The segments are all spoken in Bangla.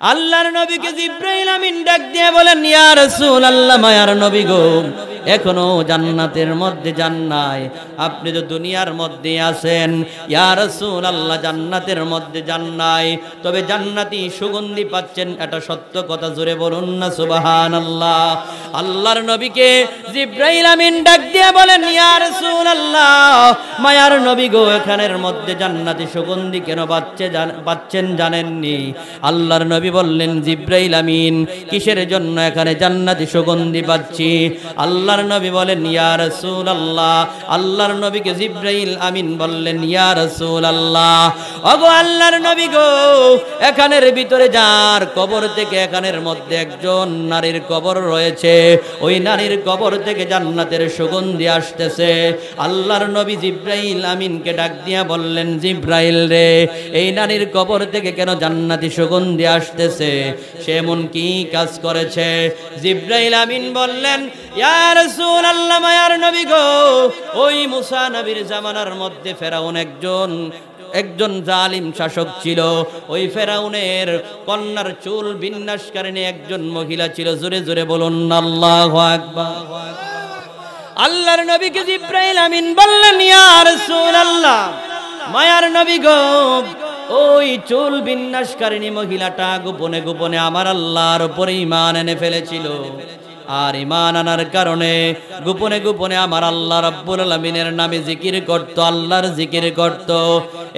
আল্লাহর নবীকে জিবরাইল আমিন ডাক দিয়ে বলেন, ইয়া রাসূলুল্লাহ, মায়ার নবী গো, এখনো জান্নাতের মধ্যে যান নাই, আপনি তো দুনিয়ার মধ্যে আছেন। ইয়া রাসূলুল্লাহ, জান্নাতের মধ্যে যান নাই, তবে জান্নাতি সুগন্ধি পাচ্ছেন, এটা সত্য কথা, জোরে বলুন না সুবহানাল্লাহ। আল্লাহর নবীকে জিবরাইল আমিন ডাক দিয়ে বলেন, ইয়া রাসূলুল্লাহ, মায়ার নবী গো, এখানের মধ্যে জান্নাতি সুগন্ধি কেন পাচ্ছেন জানেননি? আল্লাহর নবী বললেন, জিবরাইল আমিন, কিসের জন্য এখানে জান্নাতি সুগন্ধি পাচ্ছি? আল্লাহর নবী বলেন, ইয়া রাসূলুল্লাহ। আল্লাহর নবীকে জিবরাইল আমিন বললেন, ইয়া রাসূলুল্লাহ, ওগো আল্লাহর নবী গো, এখানের ভিতরে যার কবর থেকে, এখানের মধ্যে একজন নারীর কবর রয়েছে, ওই নারীর কবর থেকে জান্নাতের সুগন্ধি আসতেছে। আল্লাহর নবী জিবরাইল আমিনকে ডাক দিয়া বললেন, জিবরাইল রে, এই নারীর কবর থেকে কেন জান্নাতি সুগন্ধি আসতেছে? সে এমন কি কাজ করেছে? জিবরাইল আমিন বললেন, ইয়া রাসূলুল্লাহ, মায়ার নবী গো, ওই মুসা নবীর জামানার মধ্যে ফেরাউন একজন জালিম শাসক ছিল। ওই ফেরাউনের কন্যার চুল বিন্যাসকারিণী একজন মহিলা ছিল। জোরে জোরে বলুন আল্লাহু আকবার। আল্লাহর নবীকে জিবরাইল আমিন বললেন, ইয়া রাসূলুল্লাহ, মায়ার নবী গো, ওই চুল বিন্যাসকারিণী মহিলাটা গোপনে গোপনে আমার আল্লাহর উপরে ঈমান এনে ফেলেছিল। আর ঈমান আনার কারণে গোপনে গোপনে আমার আল্লাহ রাব্বুল আলামিনের নামে জিকির করত, আল্লাহর জিকির করত।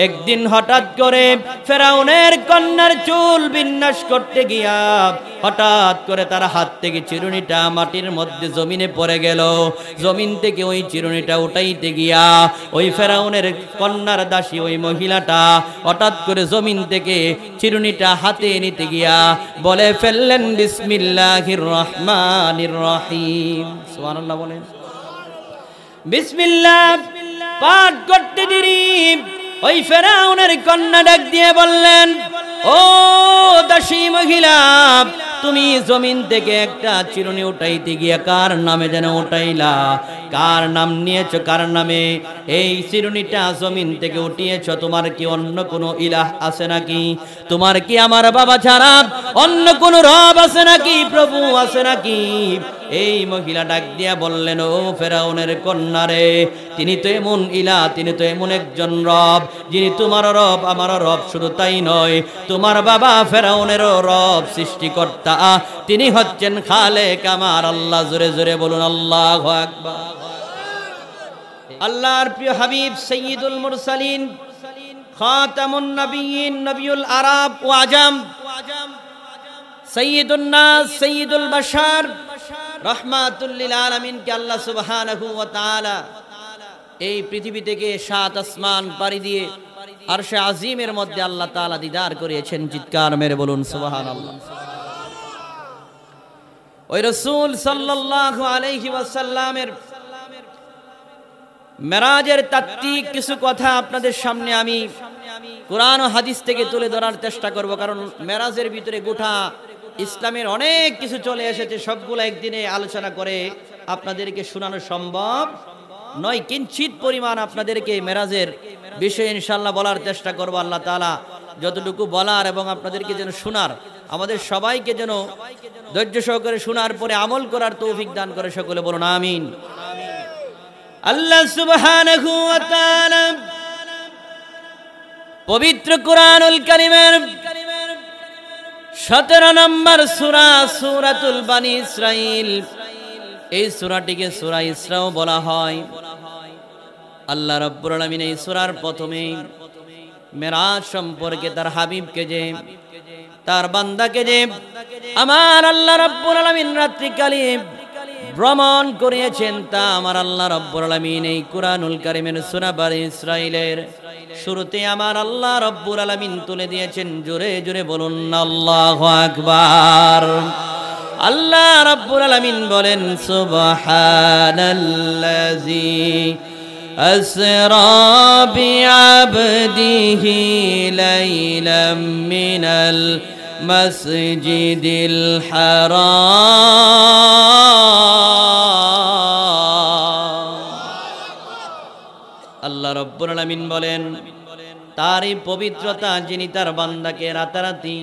একদিন হঠাৎ করে ফেরাউনের কন্যার চুল বিন্যাস করতে গিয়া হঠাৎ করে তার হাত থেকে চিরুনিটা মাটির মধ্যে জমিনে পড়ে গেল। জমিন থেকে ওই চিরুনিটা উঠাইতে গিয়া ওই ফেরাউনের কন্যার দাসী ওই মহিলাটা হঠাৎ করে জমিন থেকে চিরুনিটা হাতে নিতে গিয়া বলে ফেললেন, বিসমিল্লাহির রহমানির রহিম। সুবহানাল্লাহ বলেন। বিসমিল্লাহ পাঠ করতে দেরি ওই ফেরাউনের কন্যা ডাক দিয়ে বললেন, ও দাসী মহিলা, তুমি জমিন থেকে একটা চিরুনি উঠাইতে গিয়া কার নামে যেন উঠাইলা? কার নাম নিয়েছো? কার নামে এই চিরুনিটা জমিন থেকে উঠিয়েছ? তোমার কি অন্য কোনো ইলাহ আছে নাকি? তোমার কি আমার বাবা ছাড়া অন্য কোনো রব আছে নাকি? প্রভু আছে নাকি? এই মহিলা ডাক দিয়া বললেন, ও ফেরাউনের কন্যারে, তিনি তো এমন ইলাহ, তিনি তো এমন একজন রব, যিনি তোমার রব, আমার রব। শুধু তাই নয়, তোমার বাবা ফেরাউনেরও রব, সৃষ্টিকর্তা, তিনি হচ্ছেন খালেক আমার আল্লাহ। জোরে জোরে বলুন আল্লাহু আকবার। আল্লাহর প্রিয় হাবিব সাইয়্যিদুল মুরসালিন, খাতামুন নবিয়্যিন, নবিয়ুল আরব ও আজম, সাইয়্যিদুন নাস, সাইয়্যিদুল বাশার, রাহমাতুল লিল আলামিনকে আল্লাহ সুবহানাহু ওয়া তাআলা এই পৃথিবী থেকে 7 আসমান পাড়ি দিয়ে আরশে আজিমের মধ্যে আল্লাহ তাআলা দিদার করিয়েছেন। চিৎকার মেরে বলুন সুবহানাল্লাহ। ওই রাসূল সাল্লাল্লাহু আলাইহি ওয়াসাল্লামের মেরাজের তাত্ত্বিক কিছু কথা আপনাদের সামনে আমি কোরআন ও হাদিস থেকে তুলে ধরার চেষ্টা করব, কারণ মেরাজের ভিতরে গোটা ইসলামের অনেক কিছু চলে এসেছে। সবগুলো একদিনে আলোচনা করে আপনাদেরকে শোনানো সম্ভব নয়। কিঞ্চিত পরিমাণ আপনাদেরকে মেরাজের বিষয়ে ইনশাআল্লাহ বলার চেষ্টা করব। আল্লাহ তাআলা যতটুকু বলার এবং আপনাদেরকে যেন শোনার, আমাদের সবাইকে যেন ধৈর্য সহকারে শোনার পরে আমল করার তৌফিক দান করে। সকলে বলুন আমিন। আল্লাহ সুবহানাহু ওয়া তাআলা পবিত্র কুরআনুল কারীমের 17 নম্বর সূরা, সূরাতুল বানি ইসরাঈল, এই সূরাটিকে সূরা ইসরাও বলা হয়। আল্লাহ রাব্বুল আলামিন এই সূরার প্রথমেই মেরাজ সম্পর্কে, তার হাবিবকে যে, তার বান্দাকে যে আমার আল্লাহ রাব্বুল আলামিন রাত্রিকালে ভ্রমণ করিয়েছেন, তা আমার আল্লাহ রাব্বুল আলামিন এই কুরআনুল কারীমের সূরা বানি ইসরাঈলের শুরুতে আমার আল্লাহ রাব্বুল আলামিন তুলে দিয়েছেন। জোরে জোরে বলুন আল্লাহু আকবার। আল্লাহ রাব্বুল আলামিন বলেন, সুবহানাল্লাযী আসরা বিআবদিহি লাইলাম মিনাল মসজিদিল হারাম। আল্লাহ রাব্বুল আলামিন বলেন, তারই পবিত্রতা, যিনি তার বান্দাকে রাতারাতি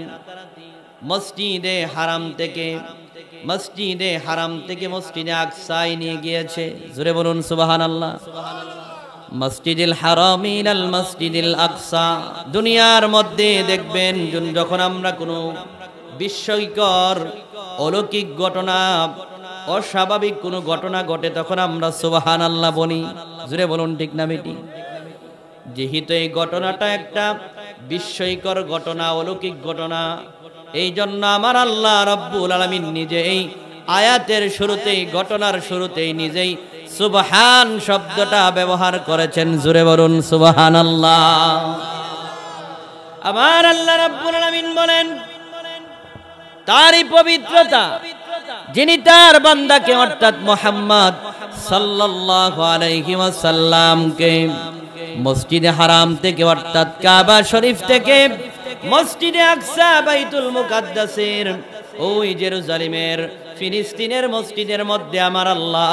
মসজিদে হারাম থেকে মসজিদে আকসায় নিয়ে গিয়েছে। জোরে বলুন সুবহানাল্লাহ। মসজিদুল হারাম ইলাল মসজিদুল আকসা। দুনিয়ার মধ্যে দেখবেন যখন আমরা কোনো বিস্ময়কর অলৌকিক ঘটনা, অস্বাভাবিক কোনো ঘটনা ঘটে তখন আমরা সুবহানাল্লাহ বলি। জোরে বলুন ঠিক না বেটি? যেহেতু এই ঘটনাটা একটা বিস্ময়কর ঘটনা, অলৌকিক ঘটনা, এই জন্য আমার আল্লাহ রাব্বুল আলামিন নিজে এই আয়াতের শুরুতেই, ঘটনার শুরুতেই নিজেই সুবহান শব্দটা ব্যবহার করেছেন। জোরে বলুন সুবহানাল্লাহ। আমার আল্লাহ রাব্বুল আলামিন বলেন তারই পবিত্রতা, যিনি তার বান্দাকে অর্থাৎ মুহাম্মদ সাল্লাল্লাহু আলাইহি ওয়াসাল্লামকে মসজিদে হারাম থেকে অর্থাৎ কাবা শরীফ থেকে মসজিদে আকসা বাইতুল মুকাদ্দাসের ওই জেরুজালেমের ফিলিস্তিনের মসজিদের মধ্যে আমার আল্লাহ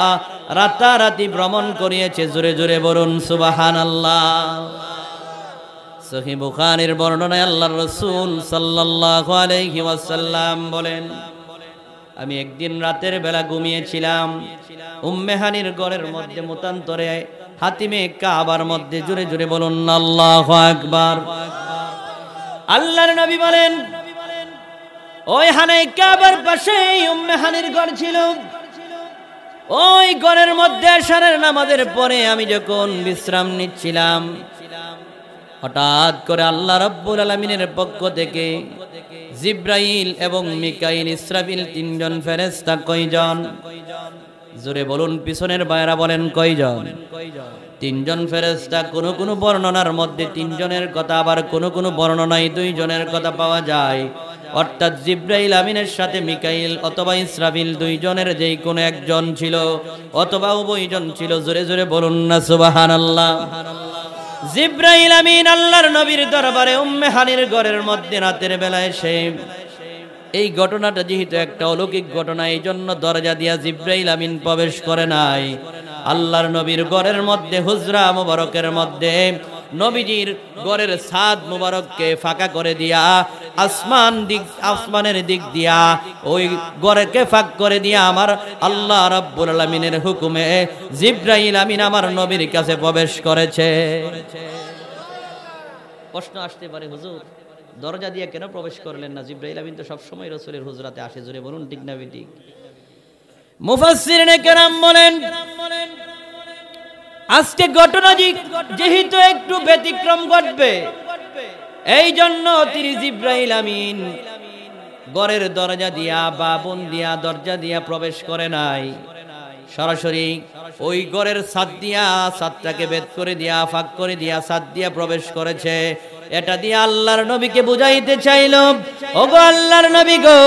রাতারাতি ভ্রমণ করিয়েছে। জোরে জোরে বলুন সুবহানাল্লাহ। সহিহ বুখারীর বর্ণনায় আল্লাহর রাসূল সাল্লাল্লাহু আলাইহি ওয়াসাল্লাম বলেন, আমি একদিন রাতের বেলা ঘুমিয়েছিলাম উম্মে হানির ঘরের মধ্যে মতান্তরে হাতিমে কাবার মধ্যে। জোরে জোরে বলুন আল্লাহু আকবার। আল্লাহর নবী বলেন ওই হানাই কাবার পাশেই উম্মে হানির ঘর ছিল। ওই ঘরের মধ্যে আশরের নামাজের পরে আমি যখন বিশ্রাম নিচ্ছিলাম, হঠাৎ করে আল্লাহ রাব্বুল আলামিনের পক্ষ থেকে জিব্রাইল এবং মিকাইল ইসরাফিল তিনজন ফেরেশতা। কয়জন? জোরে বলুন, পিছনের ভাইরা বলেন কয়জন? তিনজন ফেরেশতা। কোন বর্ণনার মধ্যে তিনজনের কথা, আবার কোন বর্ণনায় দুইজনের কথা পাওয়া যায়। অর্থাৎ জিব্রাইল আমিনের সাথে মিকাইল অথবা ইসরাফিল দুইজনের যেই কোনো একজন ছিল অথবা উভয়জন ছিল। জোরে জোরে বলুন না সুবহানাল্লাহ। জিব্রাইল আমিন আল্লাহর নবীর দরবারে উম্মে হানির ঘরের মধ্যে রাতের বেলা এসে, এই ঘটনাটা যেহেতু একটা অলৌকিক ঘটনা, এই জন্য দরজা দিয়া জিব্রাইল আমিন প্রবেশ করে নাই। আল্লাহর নবীর ঘরের মধ্যে হুজরা মুবারকের মধ্যে নবীজির ঘরের ছাদ মুবারককে ফাঁকা করে দিয়া আসমানের দিক দিয়া ওই ঘরকে ফাঁক করে দিয়া আমার আল্লাহ রাব্বুল আলামিনের হুকুমে জিব্রাইল আমিন আমার নবীর কাছে প্রবেশ করেছে। প্রশ্ন আসতে পারে, হুজুর দরজা দিয়ে কেন প্রবেশ করলেন না? জিব্রাইল আমিন তো সবসময় রাসূলের হুজরাতে আসে। জোরে বলুন ঠিক না বেঠিক? মুফাসসিরিনে কেরাম বলেন আজকে ঘটনা যেহেতু একটু ব্যতিক্রম ঘটবে, এই জন্য তিনি জিব্রাইল আমিন ঘরের দরজা দিয়া বা বোন দিয়া দরজা দিয়া প্রবেশ করে নাই, সরাসরি ওই ঘরের ছাদটাকে ভেদ করে দিয়া ফাঁক করে দিয়া ছাদ দিয়া প্রবেশ করেছে। এটা দিয়ে আল্লাহর নবীকে বুঝাইতে চাইল, ওগো আল্লাহর নবী গো,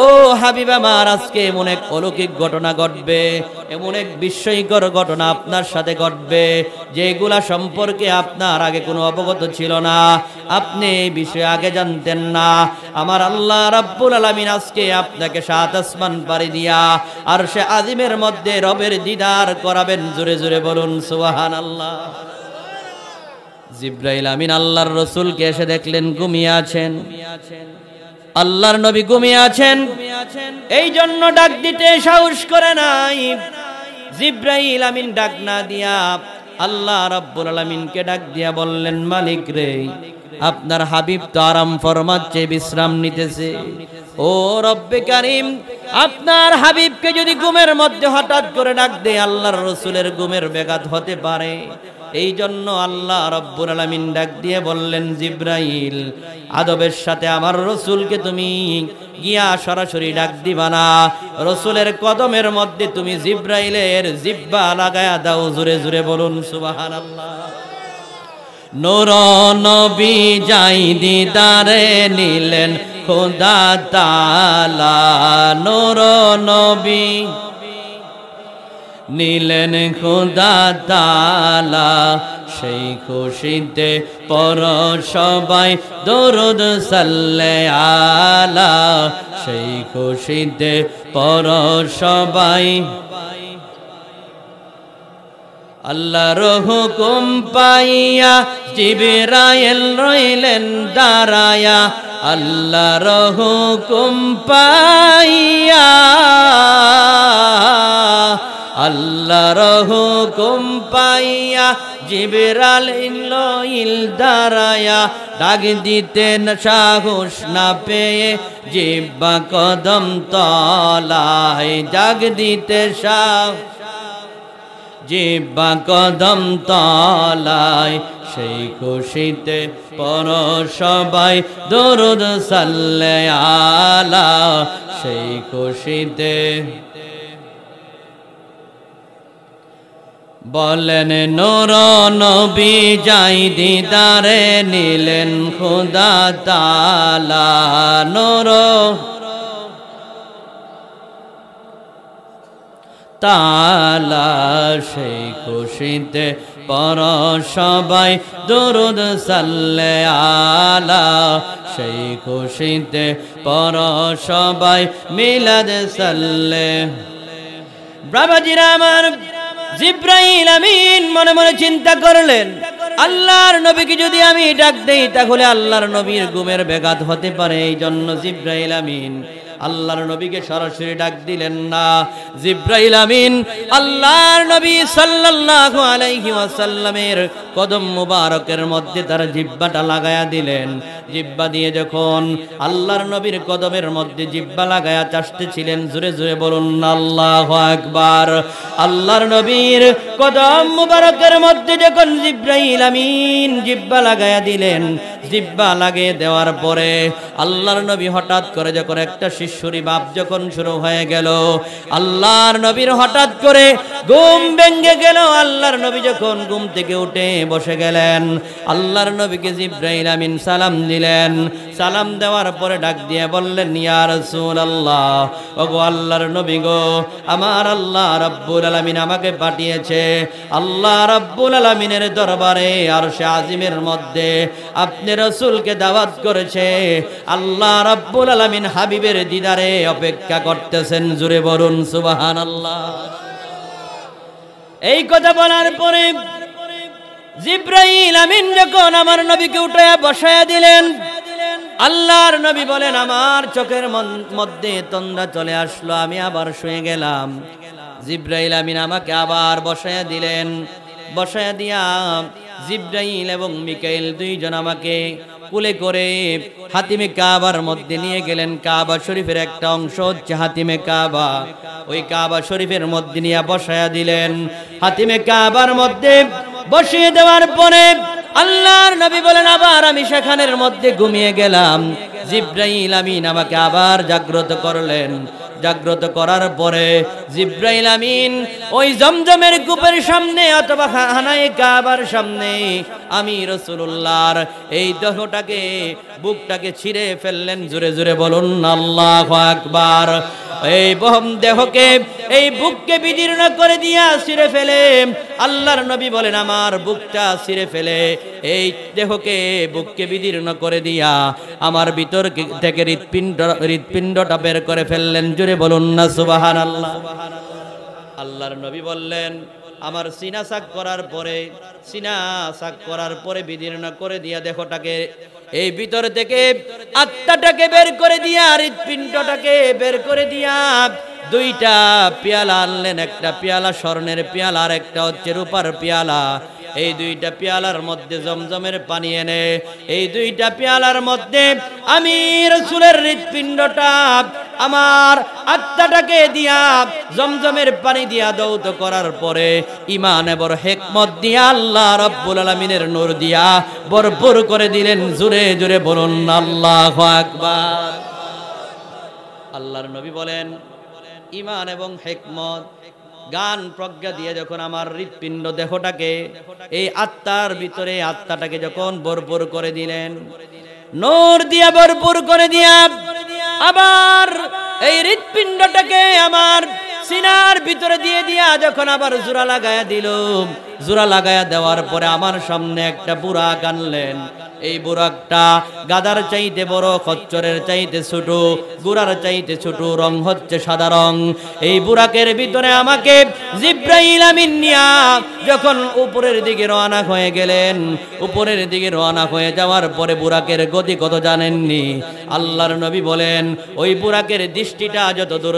ও হাবিব আমার, আজকে এমন এক অলৌকিক ঘটনা ঘটবে, এমন এক বিস্ময়কর ঘটনা আপনার সাথে ঘটবে যেগুলা সম্পর্কে আপনার আগে কোনো অবগত ছিল না, আপনি এই বিষয়ে আগে জানতেন না। আমার আল্লাহ রাব্বুল আলামিন আজকে আপনাকে সাত আসমান পাড়ি দিয়া আরশে আজিমের মধ্যে রবের দিদার করাবেন। জোরে জোরে বলুন সুবহানাল্লাহ। জিব্রাইল আমিন আল্লাহর রাসূলকে এসে দেখলেন ঘুমিয়ে আছেন। আল্লাহর নবী ঘুমিয়ে আছেন, এই জন্য ডাক দিতে সাহস করে নাই। জিব্রাইল আমিন ডাক না দিয়া আল্লাহ রাব্বুল আলামিনকে ডাক দিয়া বললেন, মালিক রে, আপনার হাবিব তো আরাম ফরমাচ্ছে, বিশ্রাম নিতেছে। ও রব্বে কারীম, আপনার হাবিবকে যদি ঘুমের মধ্যে হঠাৎ করে ডাক দেয় আল্লাহর রাসূলের ঘুমের ব্যাঘাত হতে পারে। এই জন্য আল্লাহ রাব্বুল আলামিন ডাক দিয়ে বললেন, জিব্রাইল, আদবের সাথে আমার রাসূলকে তুমি গিয়া সরাসরি ডাক দিবা না, রাসূলের কদমের মধ্যে তুমি জিব্রাইলের জিহ্বা লাগায়া দাও। জোরে জোরে বলুন সুবহানাল্লাহ। নূর নবী যাই দিদারে নিলেন খোদা তাআলা, নূর নবী নিলেন খোদা তাআলা, সেই খুশিতে পর সবাই দরুদ সাল্লে আলা, সেই খুশিতে পর সবাই আল্লাহর হুকুম পাইয়া জিবরাইল রইলেন দাঁড়ায়া, আল্লাহর হুকুম পাইয়া, আল্লাহর হুকুম পাইয়া জিবরাইল রইল দাঁড়ায়া, ডাক দিতেন সাহস না পেয়ে জিহ্বা কদম তলায়, ডাক দিতে সাহস জিহ্বা কদম তলায়, সেই খুশিতে পর সবাই দরুদ সাল্লে আলা, সেই খুশিতে বলেন নূর নবী যাই দিদারে নিলেন খোদা তাআলা, নূর তাআলা সেই খুশিতে পর সবাই দরুদ সাল্লে আলা, সেই খুশিতে পর সবাই মিলাদ সাল্লে। বাবাজিরা আমার, জিবরাইল আমিন মনে মনে চিন্তা করলেন, আল্লাহর নবীকে যদি আমি ডাক দেই তাহলে আল্লাহর নবীর ঘুমের ব্যাঘাত হতে পারে, এই জন্য জিবরাইল আমিন আল্লাহর নবীকে সরাসরি ডাক দিলেন না। জিবরাইল আমিন আল্লাহর নবী সাল্লাল্লাহু আলাইহি ওয়াসাল্লামের কদম মুবারকের মধ্যে তার জিহ্বাটা লাগায়া দিলেন। জিহ্বা দিয়ে যখন আল্লাহর নবীর কদমের মধ্যে জিহ্বা লাগায়া চাষতেছিলেন, জোরে জোরে বলুন আল্লাহু আকবার। আল্লাহর নবীর কদম মুবারকের মধ্যে যখন জিবরাইল আমিন জিহ্বা লাগায়া দিলেন, জিহ্বা লাগিয়ে দেওয়ার পরে আল্লাহর নবী হঠাৎ করে যখন একটা শিশুরি ভাব যখন শুরু হয়ে গেল, আল্লাহর নবীর হঠাৎ করে ঘুম ভেঙে গেল। আল্লাহর নবী যখন ঘুম থেকে উঠে বসে গেলেন, আল্লাহর নবীকে জিবরাইল আমিন সালাম দিলেন। সালাম দেওয়ার পরে ডাক দিয়ে বললেন, ইয়া রাসূলুল্লাহ, ওগো আল্লাহর নবী গো, আমার আল্লাহ রাব্বুল আলামিন আমাকে পাঠিয়েছে। আল্লাহ রাব্বুল আলামিনের দরবারে আরশে আজিমের মধ্যে আপনি রাসূলকে দাওয়াত করেছে। আল্লাহ রাব্বুল আলামিন হাবিবের দিদারে অপেক্ষা করতেছেন, জোরে বলুন সুবহানাল্লাহ। এই কথা বলার পরে জিবরাইল আমিন যখন আমার নবীকে উঠায়া বসায়া দিলেন, আল্লাহর নবী বলেন, আমার চোখের মধ্যে তন্দ্রা চলে আসলো, আমি আবার শুয়ে গেলাম। জিবরাইল আমিন আমাকে আবার বসায়া দিলেন। বসায়া দিয়া জিবরাইল এবং মিকাইল দুইজন আমাকে কুলে করে হাতিমে কাবার মধ্যে নিয়ে গেলেন। কাবা শরীফের একটা অংশ হচ্ছে হাতিমে কাবা, ওই কাবা শরীফের মধ্যে নিয়ে বসায়া দিলেন। হাতিমে কাবার মধ্যে বসিয়ে দেওয়ার পরে আল্লাহর নবী বলেন, আবার আমি সেখানের মধ্যে ঘুমিয়ে গেলাম। জিবরাইল আমিন আমাকে আবার জাগ্রত করলেন। জাগ্রত করার পরে জিবরাইল আমিন ওই জমজমের কূপের সামনে অথবা হানায়ে কাবার সামনে আমি রাসূলুল্লাহর এই দেহটাকে, বুকটাকে ছিঁড়ে ফেললেন। জোরে জোরে বলুন আল্লাহু আকবার। এই বহম দেহকে, এই বুককে বিদীর্ণ করে দিয়া ছিঁড়ে ফেলে আল্লাহর নবী বলেন, আমার বুকটা ছিঁড়ে ফেলে এই দেহকে, বুককে বিদীর্ণ করে দিয়া আমার ভিতর থেকে হৃৎপিণ্ডটা বের করে ফেললেন। জোরে বলুন না সুবহানাল্লাহ। আল্লাহর নবী বললেন, আমার সিনা সাক করার পরে বিদীর্ণ করে দিয়া দেহটাকে, এই ভিতর থেকে আত্মাটাকে বের করে দিয়া, হৃৎপিণ্ডটাকে বের করে দিয়া দুইটা পেয়ালা আনলেন। একটা পেয়ালা স্বর্ণের পেয়ালা, আর একটা হচ্ছে রূপার পেয়ালা। এই দুইটা পেয়ালার মধ্যে জমজমের পানি এনে এই দুইটা পেয়ালার মধ্যে আমি রাসূলের হৃৎপিণ্ডটা, আমার আত্মাটাকে দিয়া জমজমের পানি দিয়া দৌত করার পরে ঈমান এবং হিকমত দিয়া আল্লাহ রাব্বুল আলামিনের নূর দিয়া ভরপুর করে দিলেন। জোরে জোরে বলুন আল্লাহু আকবার। আল্লাহর নবী বলেন, ঈমান এবং হিকমত, গান প্রজ্ঞা দিয়ে যখন আমার হৃৎপিণ্ড দেহটাকে, এই আত্মার ভিতরে আত্মাটাকে যখন ভরপুর করে দিলেন, নূর দিয়া ভরপুর করে দিয়া আবার এই হৃৎপিণ্ডটাকে আমার সিনার ভিতরে দিয়ে দিয়া যখন আবার জোড়া লাগায়া দিল, জোড়া লাগায়া দেওয়ার পরে আমার সামনে একটা বুরাক আনলেন। এই বুরাকটা গাদার চাইতে বড়, খচ্চরের চাইতে ছোট, গুড়ার চাইতে ছোট, রং হচ্ছে সাদা রং। এই বুরাকের ভিতরে আমাকে জিব্রাইল আমিন নিয়া যখন উপরের দিকে রওনা হয়ে গেলেন, উপরের দিকে রওনা হয়ে যাওয়ার পরে বুরাকের গতি কত জানেননি? আল্লাহর নবী বলেন ওই বুরাকের দৃষ্টিটা যত দূর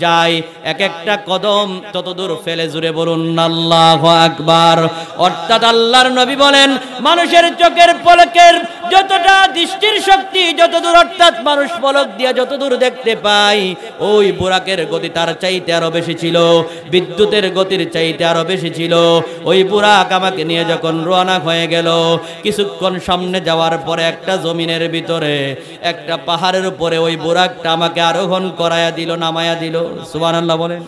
যায় এক একটা কদম তত দূর ফেলে, জুড়ে বলুন আল্লাহু আকবার। অর্থাৎ আল্লাহর নবী বলেন মানুষের চোখের পলকের যতটা দৃষ্টির শক্তি যত দূর, অর্থাৎ মানুষ পলক দিয়ে যত দূর দেখতে পায়, ওই বুরাকের গতি তার চাইতে আরো বেশি ছিল, বিদ্যুতের গতির চাইতে আরো বেশি ছিল। ওই বুরাক আমাকে নিয়ে যখন রওনা হয়ে গেল, কিছুক্ষণ সামনে যাওয়ার পরে একটা জমিনের ভিতরে একটা পাহাড়ের উপরে ওই বুরাকটা আমাকে আরোহণ করায়া দিল, নামায়া দিল। সুবহানাল্লাহ বলেন।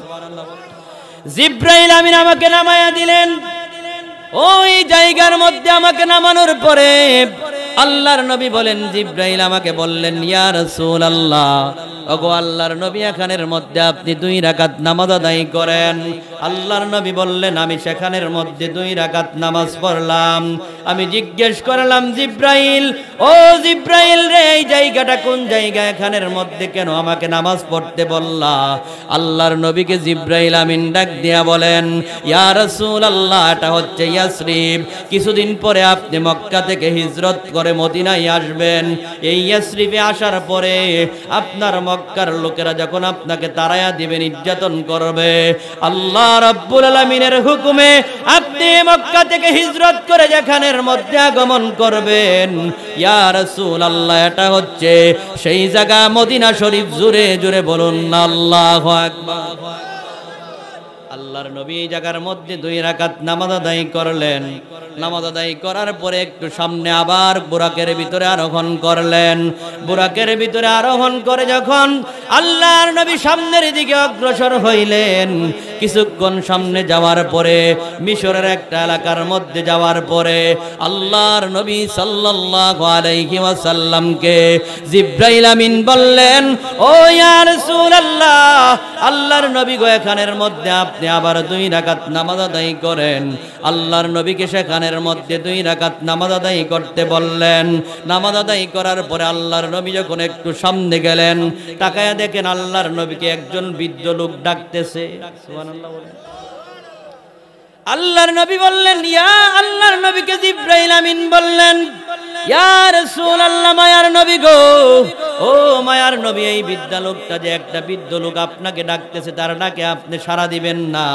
জিব্রাইল আমিন আমাকে নামায়া দিলেন। ওই জায়গার মধ্যে আমাকে নামানোর পরে আল্লাহর নবী বলেন, জিব্রাইল আমাকে বললেন, ইয়া রাসূলুল্লাহ, ওগো আল্লাহর নবী, এখানের মধ্যে আপনি 2 রাকাত নামাজ আদায় করেন। আল্লাহর নবী বললেন, আমি সেখানের মধ্যে 2 রাকাত নামাজ পড়লাম। আমি জিজ্ঞেস করলাম, জিব্রাইল, ও জিব্রাইল রে, এই জায়গাটা কোন জায়গা? এখানের মধ্যে কেন আমাকে নামাজ পড়তে বললা? আল্লাহর নবীকে জিব্রাইল আমিন ডাক দিয়া বলেন, ইয়া রাসূলুল্লাহ, এটা হচ্ছে ইয়াসরিব। কিছুদিন পরে আপনি মক্কা থেকে হিজরত করে মদিনায় আসবেন। এই ইয়াসরিবে আসার পরে আপনার মক্কার লোকেরা যখন আপনাকে তাড়ায়া দিবে, নির্যাতন করবে, আল্লাহ রাব্বুল আলামিনের হুকুমে আপনি মক্কা থেকে হিজরত করে যেখানের মধ্যে আগমন করবেন, ইয়া রাসূলুল্লাহ, এটা হচ্ছে সেই জায়গা মদিনা শরীফ। জোরে জোরে বলুন আল্লাহু আকবার। আল্লাহর নবী এই জায়গার মধ্যে 2 রাকাত নামাজ আদায় করলেন। নামাজ আদায় করার পরে একটু সামনে আবার বুরাকের ভিতরে আরোহণ করলেন। বুরাকের ভিতরে আরোহণ করে যখন আল্লাহর নবী সামনের দিকে অগ্রসর হইলেন, কিছুক্ষণ সামনে যাওয়ার পরে মিশরের একটা এলাকার মধ্যে যাওয়ার পরে আল্লাহর নবী সাল্লাল্লাহু আলাইহি ওয়াসাল্লামকে জিব্রাইল আমিন বললেন, ও ইয়া রাসূলুল্লাহ, আল্লাহর নবী গো, এখানের মধ্যে আপনি আবার 2 রাকাত নামাজ আদায় করেন। আল্লাহর নবীকে সেখানের মধ্যে 2 রাকাত নামাজ আদায় করতে বললেন। নামাজ আদায় করার পরে আল্লাহর নবী যখন একটু সামনে গেলেন, তাকায়া দেখেন আল্লাহর নবীকে একজন বৃদ্ধ লোক ডাকতেছে। সুবহানাল্লাহ বলেন। আল্লাহর নবী বললেন, ইয়া আল্লাহর নবীকে জিব্রাইল আমিন বললেন, ইয়া রাসূলুল্লাহ, মায়ার নবী গো, ও মায়ার নবী, এই বৃদ্ধ লোকটা যে একটা বৃদ্ধ লোক আপনাকে ডাকতেছে, তার ডাকে আপনি সাড়া দিবেন না?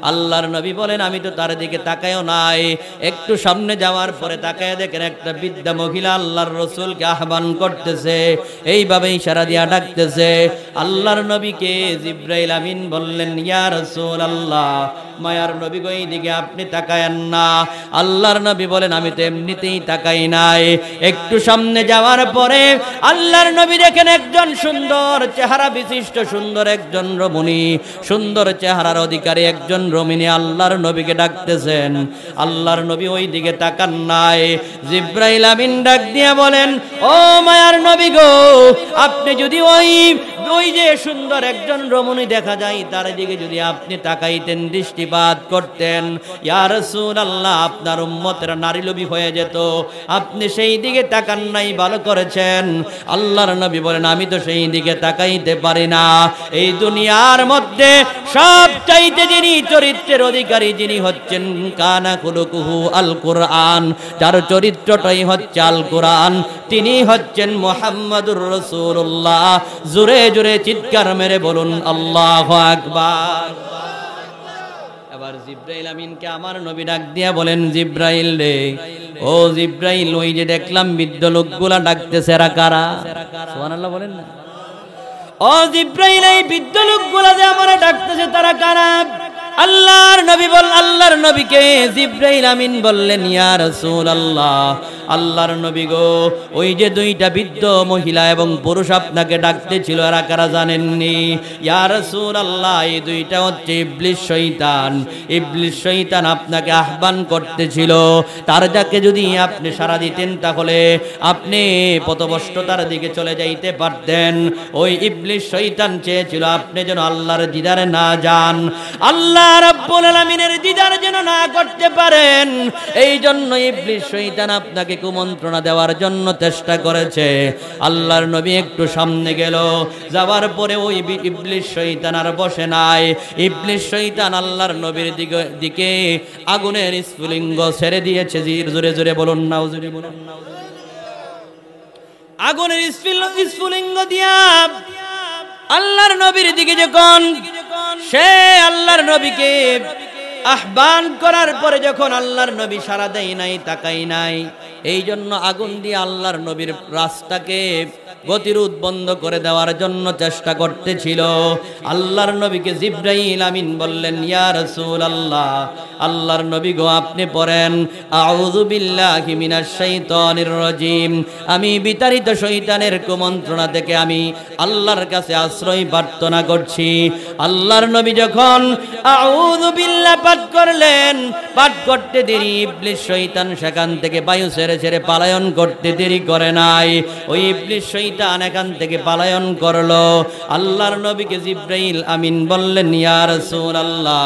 আল্লাহর নবী বলেন, আমি তো তার দিকে তাকায়ও নাই। একটু সামনে যাওয়ার পরে তাকায় দেখেন একটা বৃদ্ধা মহিলা আল্লাহর রাসূলকে আহ্বান করতেছে, এইভাবে ইশারা দিয়া ডাকতেছে। আল্লাহর নবীকে জিব্রাইল আমিন বললেন, ইয়া রাসূলুল্লাহ, মায়ার নবী গো, এই দিকে আপনি তাকায়েন না। আল্লাহর নবী বলেন, আমি তো এমনিতেই তাকাই নাই। একটু সামনে যাওয়ার পরে আল্লাহর নবী দেখেন একজন সুন্দর চেহারা বিশিষ্ট, সুন্দর একজন রমণী, সুন্দর চেহারার অধিকারী একজন রমণী আল্লাহর নবীকে ডাকতেছেন। আল্লাহর নবী ওই দিকে তাকান নাই। জিব্রাইল আমিন ডাক দিয়া বলেন, ও মায়ার নবী গো, আপনি যদি ওই যে সুন্দর একজন রমণী দেখা যায়, তার দিকে যদি আপনি তাকাইতেন, দৃষ্টিপাত করতেন, ইয়া রাসূলুল্লাহ, আপনার উম্মতের নারীলোভী হয়ে যেত। আপনি সেই দিকে তাকান নাই, ভালো করেছেন। আল্লাহর নবী বলেন, আমি তো সেই দিকে তাকাইতে পারি না। এই দুনিয়ার মধ্যে সবচাইতে যিনি চরিত্রের অধিকারী, যিনি হচ্ছেন কানা খুলুকুহু আল কুরআন, যার চরিত্রটাই হচ্ছে আল কুরআন, তিনি হচ্ছেন মুহাম্মাদুর রাসূলুল্লাহ। জোরে জোরে চিৎকার মেরে বলুন আল্লাহু আকবার। এবার জিব্রাইল আমিনকে আমার নবী ডাক দিয়া বলেন, জিব্রাইল রে, ও জিব্রাইল, ওই যে দেখলাম বৃদ্ধ লোকগুলা ডাকতেছে, এরা কারা? সুবহানাল্লাহ বলেন না। ও জিব্রাইল, এই বৃদ্ধ লোকগুলা যে আমারে ডাকতেছে, তারা কারা? আল্লাহর নবীকে জিব্রাইল আমিন বললেন, ইয়া রাসূলুল্লাহ, আল্লাহর নবী গো, ওই যে 2টা বৃদ্ধ মহিলা এবং পুরুষ আপনাকে ডাকতেছিল, এরা কারা জানেননি? ইয়া রাসূলুল্লাহ, এই 2টা হচ্ছে ইবলিস শয়তান। ইবলিস শয়তান আপনাকে আহ্বান করতেছিল। তার যাকে যদি আপনি সাড়া দিতেন, তাহলে আপনি পথভ্রষ্টতার দিকে চলে যাইতে পারতেন। ওই ইবলিস শয়তান চেয়েছিল আপনি যেন আল্লাহর দিদারে না যান। আল্লাহ আল্লাহ রাব্বুল আলামিনের দিদার যেন না করতে পারেন, এই জন্য ইবলিস শয়তান আপনাকে কুমন্ত্রণা দেওয়ার জন্য চেষ্টা করেছে। আল্লাহর নবী একটু সামনে গেল, যাওয়ার পরে ওই ইবলিস শয়তান আর বসে নাই। ইবলিস শয়তান আল্লাহর নবীর দিকে আগুনের স্ফুলিঙ্গ ছেড়ে দিয়েছে। জোরে জোরে বলুন নাউজুবিল্লাহ, বলুন আগুনের স্ফুলিঙ্গ দিয়া আল্লাহর নবীর দিকে যখন সে আল্লাহর নবীকে আহ্বান করার পরে যখন আল্লাহর নবী সাড়া দেয় নাই, তাকাই নাই, এই জন্য আগুন দিয়ে আল্লাহর নবীর রাস্তাকে গতিরোধ বন্ধ করে দেওয়ার জন্য চেষ্টা করতেছিল। আল্লাহর নবীকে জিবরাইল আমিন বললেন, ইয়া রাসূলুল্লাহ, আল্লাহর নবী গো আপনি পড়েন আউযু বিল্লাহি মিনাশ শাইতানির রাজীম, আমি বিতাড়িত শয়তানের কুমন্ত্রণা থেকে আমি আল্লাহর কাছে আশ্রয় প্রার্থনা করছি। আল্লাহর নবী যখন আউযু বিল্লাহ পাঠ করলেন, পাঠ করতে দেরি ইবলিস শয়তান সেখান থেকে বায়ু ছেড়ে ছেড়ে পালায়ন করতে দেরি করে নাই। ওই ইবলিস শয়তান এখান থেকে পালায়ন করলো। আল্লাহর নবীকে জিবরাইল আমিন বললেন, ইয়া রাসূলুল্লাহ,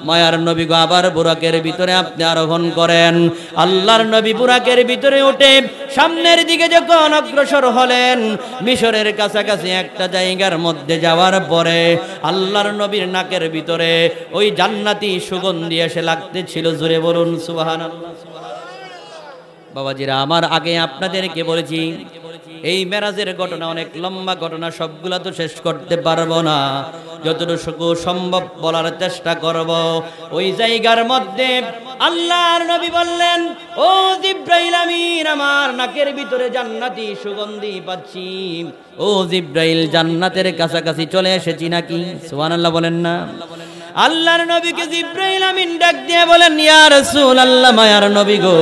মায়ার নবী গো আবার বুরাকের ভিতরে আপনি আরোহণ করেন। আল্লাহর নবী বুরাকের ভিতরে উঠে সামনের দিকে যখন অগ্রসর হলেন, মিশরের কাছাকাছি একটা জায়গার মধ্যে যাওয়ার পরে আল্লাহর নবীর নাকের ভিতরে ওই জান্নাতি সুগন্ধি এসে লাগতেছিল। জোরে বলুন সুবহানাল্লাহ। বাবাজিরা আমার, আগে আপনাদেরকে বলেছি এই মেরাজের ঘটনা অনেক লম্বা ঘটনা, সবগুলা তো শেষ করতে পারবো না, যতটুকু সম্ভব বলার চেষ্টা করব। ওই জায়গার মধ্যে আল্লাহর নবী বললেন, ও জিবরাইল আমিন, আমার নাকের ভিতরে জান্নাতি সুগন্ধি পাচ্ছি। ও জিবরাইল, জান্নাতের কাছাকাছি চলে এসেছি নাকি? সুবহানাল্লাহ বলেন না। আল্লাহর নবীকে জিবরাইল আমিন ডাক দিয়ে বলেন, ইয়া রাসূলুল্লাহ, মায়ার নবী গো,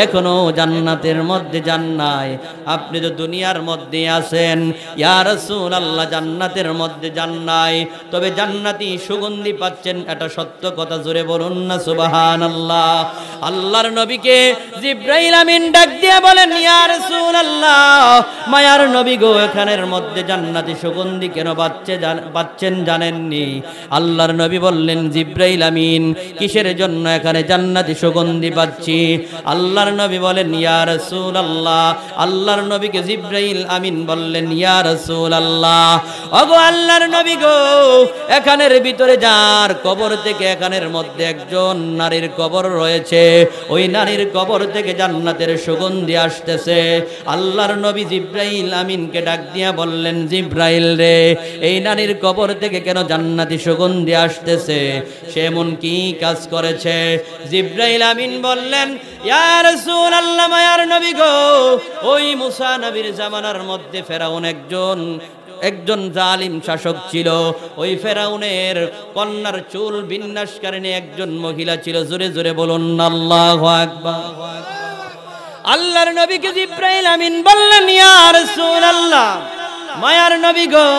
এখনো জান্নাতের মধ্যে যান নাই, আপনি তো দুনিয়ার মধ্যে আছেন। ইয়া রাসূলুল্লাহ, জান্নাতের মধ্যে যান নাই, তবে জান্নাতি সুগন্ধি পাচ্ছেন, এটা সত্য কথা। জোরে বলুন না সুবহানাল্লাহ। আল্লাহর নবীকে জিবরাইল আমিন ডাক দিয়ে বলেন, ইয়া রাসূলুল্লাহ, মায়ার নবী গো, এখানের মধ্যে জান্নাতি সুগন্ধি কেন পাচ্ছেন জানেননি? আল্লাহর নবী বললেন, জিবরাইল আমিন, কিসের জন্য এখানে জান্নাতি সুগন্ধি পাচ্ছি? আল্লাহর নবী বলেন, ইয়া রাসূলুল্লাহ। আল্লাহর নবীকে জিবরাইল আমিন বললেন, ইয়া রাসূলুল্লাহ, ওগো আল্লাহর নবী গো, এখানের ভিতরে যার কবর থেকে এখানের মধ্যে একজন নারীর কবর রয়েছে, ওই নারীর কবর থেকে জান্নাতের সুগন্ধি আসতেছে। আল্লাহর নবী জিবরাইল আমিনকে ডাক দিয়া বললেন, জিবরাইল রে, এই নারীর কবর থেকে কেন জান্নাতি সুগন্ধি আসতেছে? সে এমন কি কাজ করেছে? জিবরাইল আমিন বললেন, ইয়া রাসূলুল্লাহ, মায়ার নবী গো, ওই মুসা নবীর জামানার মধ্যে ফেরাউন একজন জালিম শাসক ছিল। ওই ফেরাউনের কন্যার চুল বিন্যাসকারিণী একজন মহিলা ছিল। জোরে জোরে বলুন আল্লাহু আকবার। আল্লাহর নবীকে জিবরাইল আমিন বললেন, ইয়া রাসূলুল্লাহ, মায়ার নবী গো,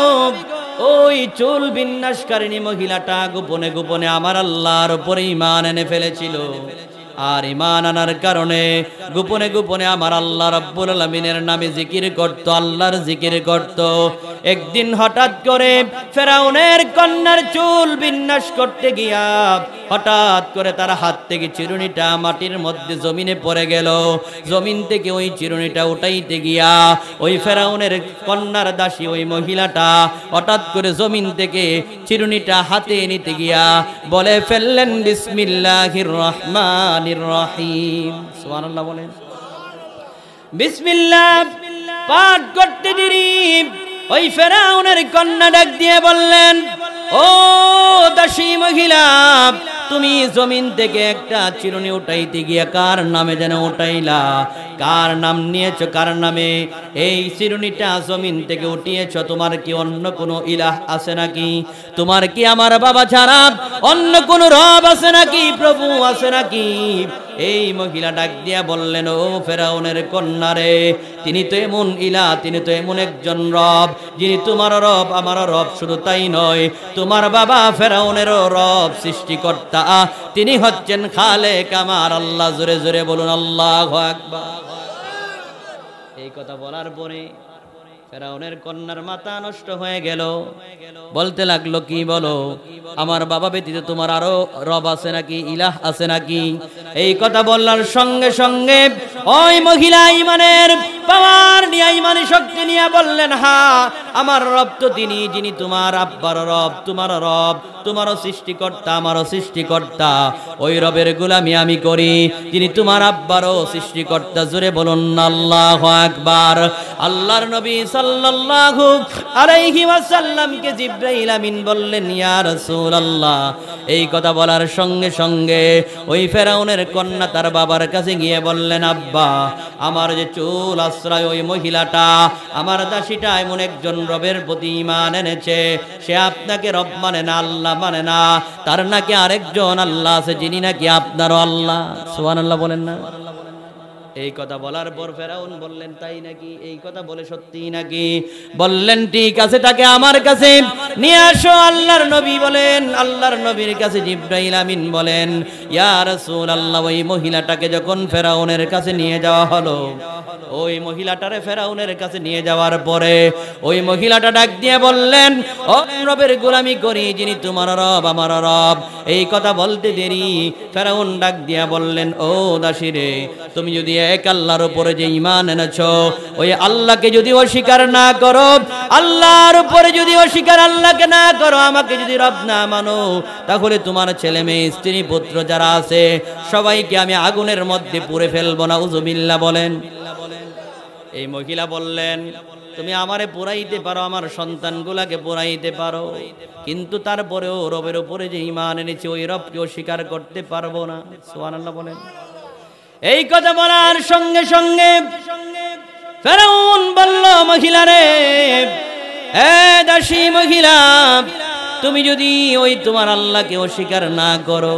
ওই চুল বিন্যাসকারিণী মহিলাটা গোপনে গোপনে আমার আল্লাহর উপরে ঈমান এনে ফেলেছিল। আর ঈমান আনার কারণে গোপনে গোপনে আমার আল্লাহ রাব্বুল আলামিনের নামে জিকির করত, আল্লাহর জিকির করত। একদিন হঠাৎ করে ফেরাউনের কন্যার চুল বিন্যাস করতে গিয়া হঠাৎ করে তার হাত থেকে চিরুনিটা মাটির মধ্যে জমিনে পড়ে গেল। জমিন থেকে ওই চিরুনিটা উঠাইতে গিয়া ওই ফেরাউনের কন্যার দাসী ওই মহিলাটা হঠাৎ করে জমিন থেকে চিরুনিটা হাতে নিতে গিয়া বলে ফেললেন, বিসমিল্লাহির রহমানির রহিম। সুবহানাল্লাহ বলেন। বিসমিল্লাহ পাঠ করতে দেরি ওই ফেরাউনের কন্যা ডাক দিয়ে বললেন, ও দাসী মহিলা, তুমি জমিন থেকে একটা চিরুনি উঠাইতে গিয়া কার নামে যেন উঠাইলা? কার নাম নিয়েছো? কার নামে এই চিরুনিটা জমিন থেকে উঠিয়েছো? তোমার কি অন্য কোনো ইলাহ আছে নাকি? তোমার কি আমার বাবা ছাড়া অন্য কোনো রব আছে নাকি? প্রভু আছে নাকি? এই মহিলা ডাক দিয়া বললেন, ও ফেরাউনের কন্যা রে, তিনি তো এমন ইলাহ, তিনি তো এমন একজন রব যিনি তোমার রব, আমার রব। শুধু তাই নয়, তোমার বাবা ফেরাউনেরও রব, সৃষ্টিকর্তা, তিনি হচ্ছেন খালেক আমার আল্লাহ। জোরে জোরে বলুন আল্লাহু আকবার। এই কথা বলার পরে ফেরাউনের কন্যার মাথা নষ্ট হয়ে গেল, বলতে লাগলো কি বলো, আমার বাবা ব্যতীত তোমার আরো রব আছে নাকি, ইলাহ আছে নাকি? এই কথা বলার সঙ্গে সঙ্গে ওই মহিলা ইমানের পাওয়ার নিয়ে, ইমানি শক্তি নিয়ে বললেন, হ্যাঁ আমার রব তো তিনি, যিনি তোমার আব্বার রব, তোমার রব, তোমারও সৃষ্টিকর্তা, আমারও সৃষ্টিকর্তা। ওই রবের গোলামি আমি করি যিনি তোমার আব্বারও সৃষ্টিকর্তা। জোরে বলুন আল্লাহু আকবার। আল্লাহর নবী সাল্লাল্লাহু আলাইহি ওয়াসাল্লামকে জিবরাইল আমিন বললেন, ইয়া রাসূলুল্লাহ। এই কথা বলার সঙ্গে সঙ্গে ওই ফেরাউনের কন্যা তার বাবার কাছে গিয়ে বললেন, আব্বা আমার যে চুল আশ্রয় ওই মহিলাটা, আমার দাসীটা এমন একজন রবের প্রতি ঈমান এনেছে, সে আপনাকে রব মানে না, আল্লাহ মানে না, তার নাকি আরেকজন আল্লাহ আছে যিনি নাকি আপনারও আল্লাহ। সুবহানাল্লাহ বলেন না? এই কথা বলার পর ফেরাউন বললেন, তাই নাকি? এই কথা বলে সত্যি নাকি? বললেন ঠিক আছে, তাকে আমার কাছে নিয়ে আসো। আল্লাহর নবী বলেন, আল্লাহর নবীর কাছে জিবরাইল আমিন বলেন, ইয়া রাসূলুল্লাহ। ওই মহিলাটাকে যখন ফেরাউনের কাছে নিয়ে যাওয়া হলো, ওই মহিলাটারে ফেরাউনের কাছে নিয়ে যাওয়ার পরে ওই মহিলাটা ডাক দিয়ে বললেন, ও রবের গোলামি করি যিনি তোমার রব, আমার রব। এই কথা বলতে দেরি ফেরাউন ডাক দিয়া বললেন, ও দাসী রে, তুমি যদি এক আল্লাহর উপরে যে ঈমান এনেছো, ওই আল্লাহকে যদি অস্বীকার না করো, আল্লাহর উপরে যদি অস্বীকার আল্লাহকে না করো, আমাকে যদি রব না মানো, তাহলে তোমার ছেলে মেয়ে স্ত্রী পুত্র যারা আছে সবাইকে আমি আগুনের মধ্যে পুড়ে ফেলবো। নাউযুবিল্লাহ বলেন। এই মহিলা বললেন, তুমি আমারে পুরাইতে পারো, আমার সন্তানগুলাকে পুরাইতে পারো, কিন্তু তারপরেও রবের উপরে যে ঈমান এনেছি ওই রবকে অস্বীকার করতে পারবো না। সুবহানাল্লাহ বলেন। এই কথা বলার সঙ্গে সঙ্গে ফেরাউন বলল, মহিলা রে, দাসী মহিলা, তুমি যদি ওই তোমার আল্লাহকে অস্বীকার না করো,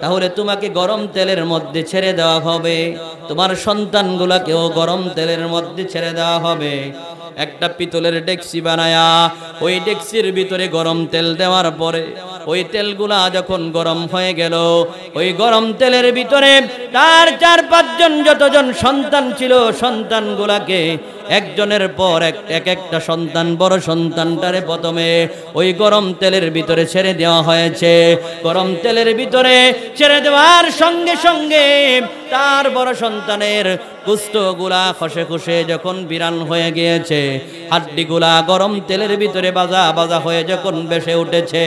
তাহলে তোমাকে গরম তেলের মধ্যে ছেড়ে দেওয়া হবে, তোমার সন্তানগুলাকেও গরম তেলের মধ্যে ছেড়ে দেওয়া হবে। একটা পিতলের ডেকসি বানায়া ওই ডেকসির ভিতরে গরম তেল দেওয়ার পরে ওই তেলগুলা যখন গরম হয়ে গেল, ওই গরম তেলের ভিতরে তার 4-5 জন যতজন সন্তান ছিল, সন্তানগুলাকে একজনের পর একটা সন্তান, বড় সন্তানটারে প্রথমে ওই গরম তেলের ভিতরে ছেড়ে দেওয়া হয়েছে। গরম তেলের ভিতরে ছেড়ে দেওয়ার সঙ্গে সঙ্গে তার বড় সন্তানের কুষ্ঠগুলা খসে খসে যখন বিরান হয়ে গিয়েছে, হাড্ডিগুলা গরম তেলের ভিতরে বাজা বাজা হয়ে যখন ভেসে উঠেছে,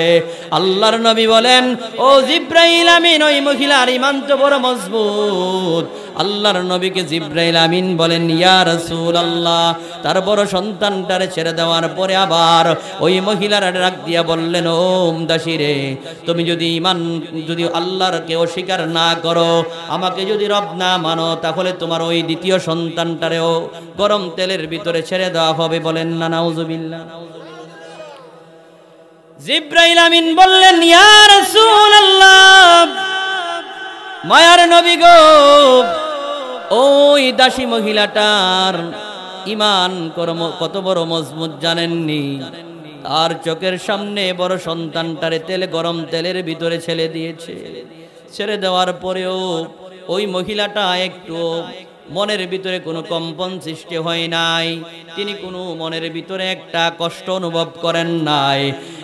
আল্লাহর নবী বলেন, ও জিবরাইল আমিন, ওই মহিলার ঈমান তো বড় মজবুত। আল্লাহর নবীকে জিবরাইল আমিন বলেন, ইয়া রাসূলুল্লাহ। তার বড় সন্তানটারে ছেড়ে দেওয়ার পরে আবার ওই মহিলার ডাক দিয়া বললেন, ও দাসী রে, তুমি যদি আল্লাহরকে অস্বীকার না করো, আমাকে যদি রব না মানো, তাহলে তোমার ওই দ্বিতীয় সন্তানটারেও গরম তেলের ভিতরে ছেড়ে দেওয়া হবে। বলেন না নাউযুবিল্লাহ। জিবরাইল আমিন বললেন, ইয়া রাসূলুল্লাহ, মায়ার নবী গো, ওই দাসী মহিলাটার ঈমান কত বড় মজবুত জানেননি? তার চোখের সামনে বড় সন্তানটারে গরম তেলের ভিতরে ছেড়ে দিয়েছে। ছেড়ে দেওয়ার পরেও ওই মহিলাটা একটু মনের ভিতরে কোনো কম্পন সৃষ্টি হয় নাই, তিনি কোনো মনের ভিতরে একটা কষ্ট অনুভব করেন নাই।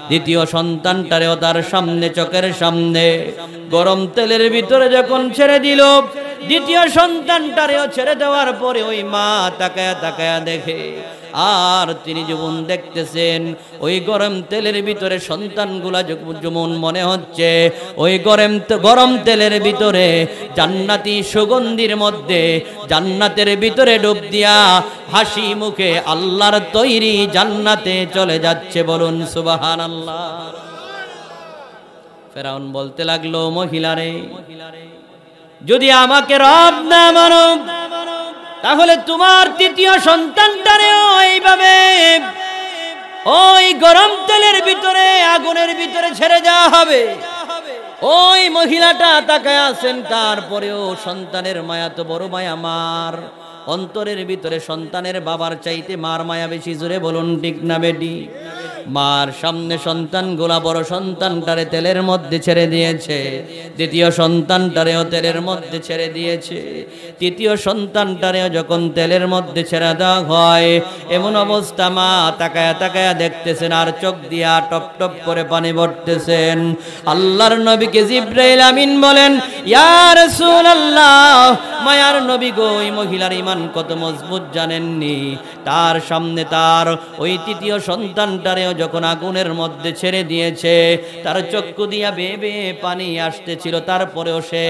দ্বিতীয় সন্তানটারেও তার সামনে, চোখের সামনে গরম তেলের ভিতরে যখন ছেড়ে দিল, দ্বিতীয় সন্তানটারেও ছেড়ে দেওয়ার পরে ওই মা তাকায়া তাকায়া দেখে, আর তিনি যেমন দেখতেছেন ওই গরম তেলের ভিতরে সন্তানগুলা যেমন মনে হচ্ছে ওই গরম তেলের ভিতরে জান্নাতি সুগন্ধির মধ্যে জান্নাতের ভিতরে ডুব দিয়া হাসি মুখে আল্লাহর তৈরি জান্নাতে চলে যাচ্ছে। বলুন সুবহানাল্লাহ। ফেরাউন বলতে লাগলো, মহিলারে, যদি আমাকে রব না মানো, তাহলে তোমার তৃতীয় সন্তানটারেও এইভাবে ওই গরম তেলের ভিতরে, আগুনের ভিতরে ছেড়ে দেওয়া হবে। ওই মহিলাটা তাকায় আছেন, তারপরেও সন্তানের মায়া তো বড় মায়া, মার অন্তরের ভিতরে সন্তানের বাবার চাইতে মার মায়া বেশি। জোরে বলুন ঠিক না বেটি? মার সামনে সন্তানগুলা বড় সন্তানটারে তেলের মধ্যে ছেড়ে দিয়েছে, দ্বিতীয় সন্তানটারেও তেলের মধ্যে ছেড়ে দিয়েছে, তৃতীয় সন্তানটারেও যখন তেলের মধ্যে ছেড়ে দেওয়া হয়, এমন অবস্থা মা তাকায়া তাকায়া দেখতেছেন আর চোখ দিয়া টপ টপ করে পানি পড়তেছেন। আল্লাহর নবীকে জিবরাইল আমিন বলেন, ইয়া রাসূলুল্লাহ, মায়ার নবী গো, ওই মহিলার ঈমান কত মজবুত জানেননি? তার সামনে তার ওই তৃতীয় সন্তানটারেও যখন আগুনের মধ্যে ছেড়ে দিয়েছে, তার চক্ষু দিয়া বেয়ে বেয়ে পানি আসতেছিল, তারপরেও সে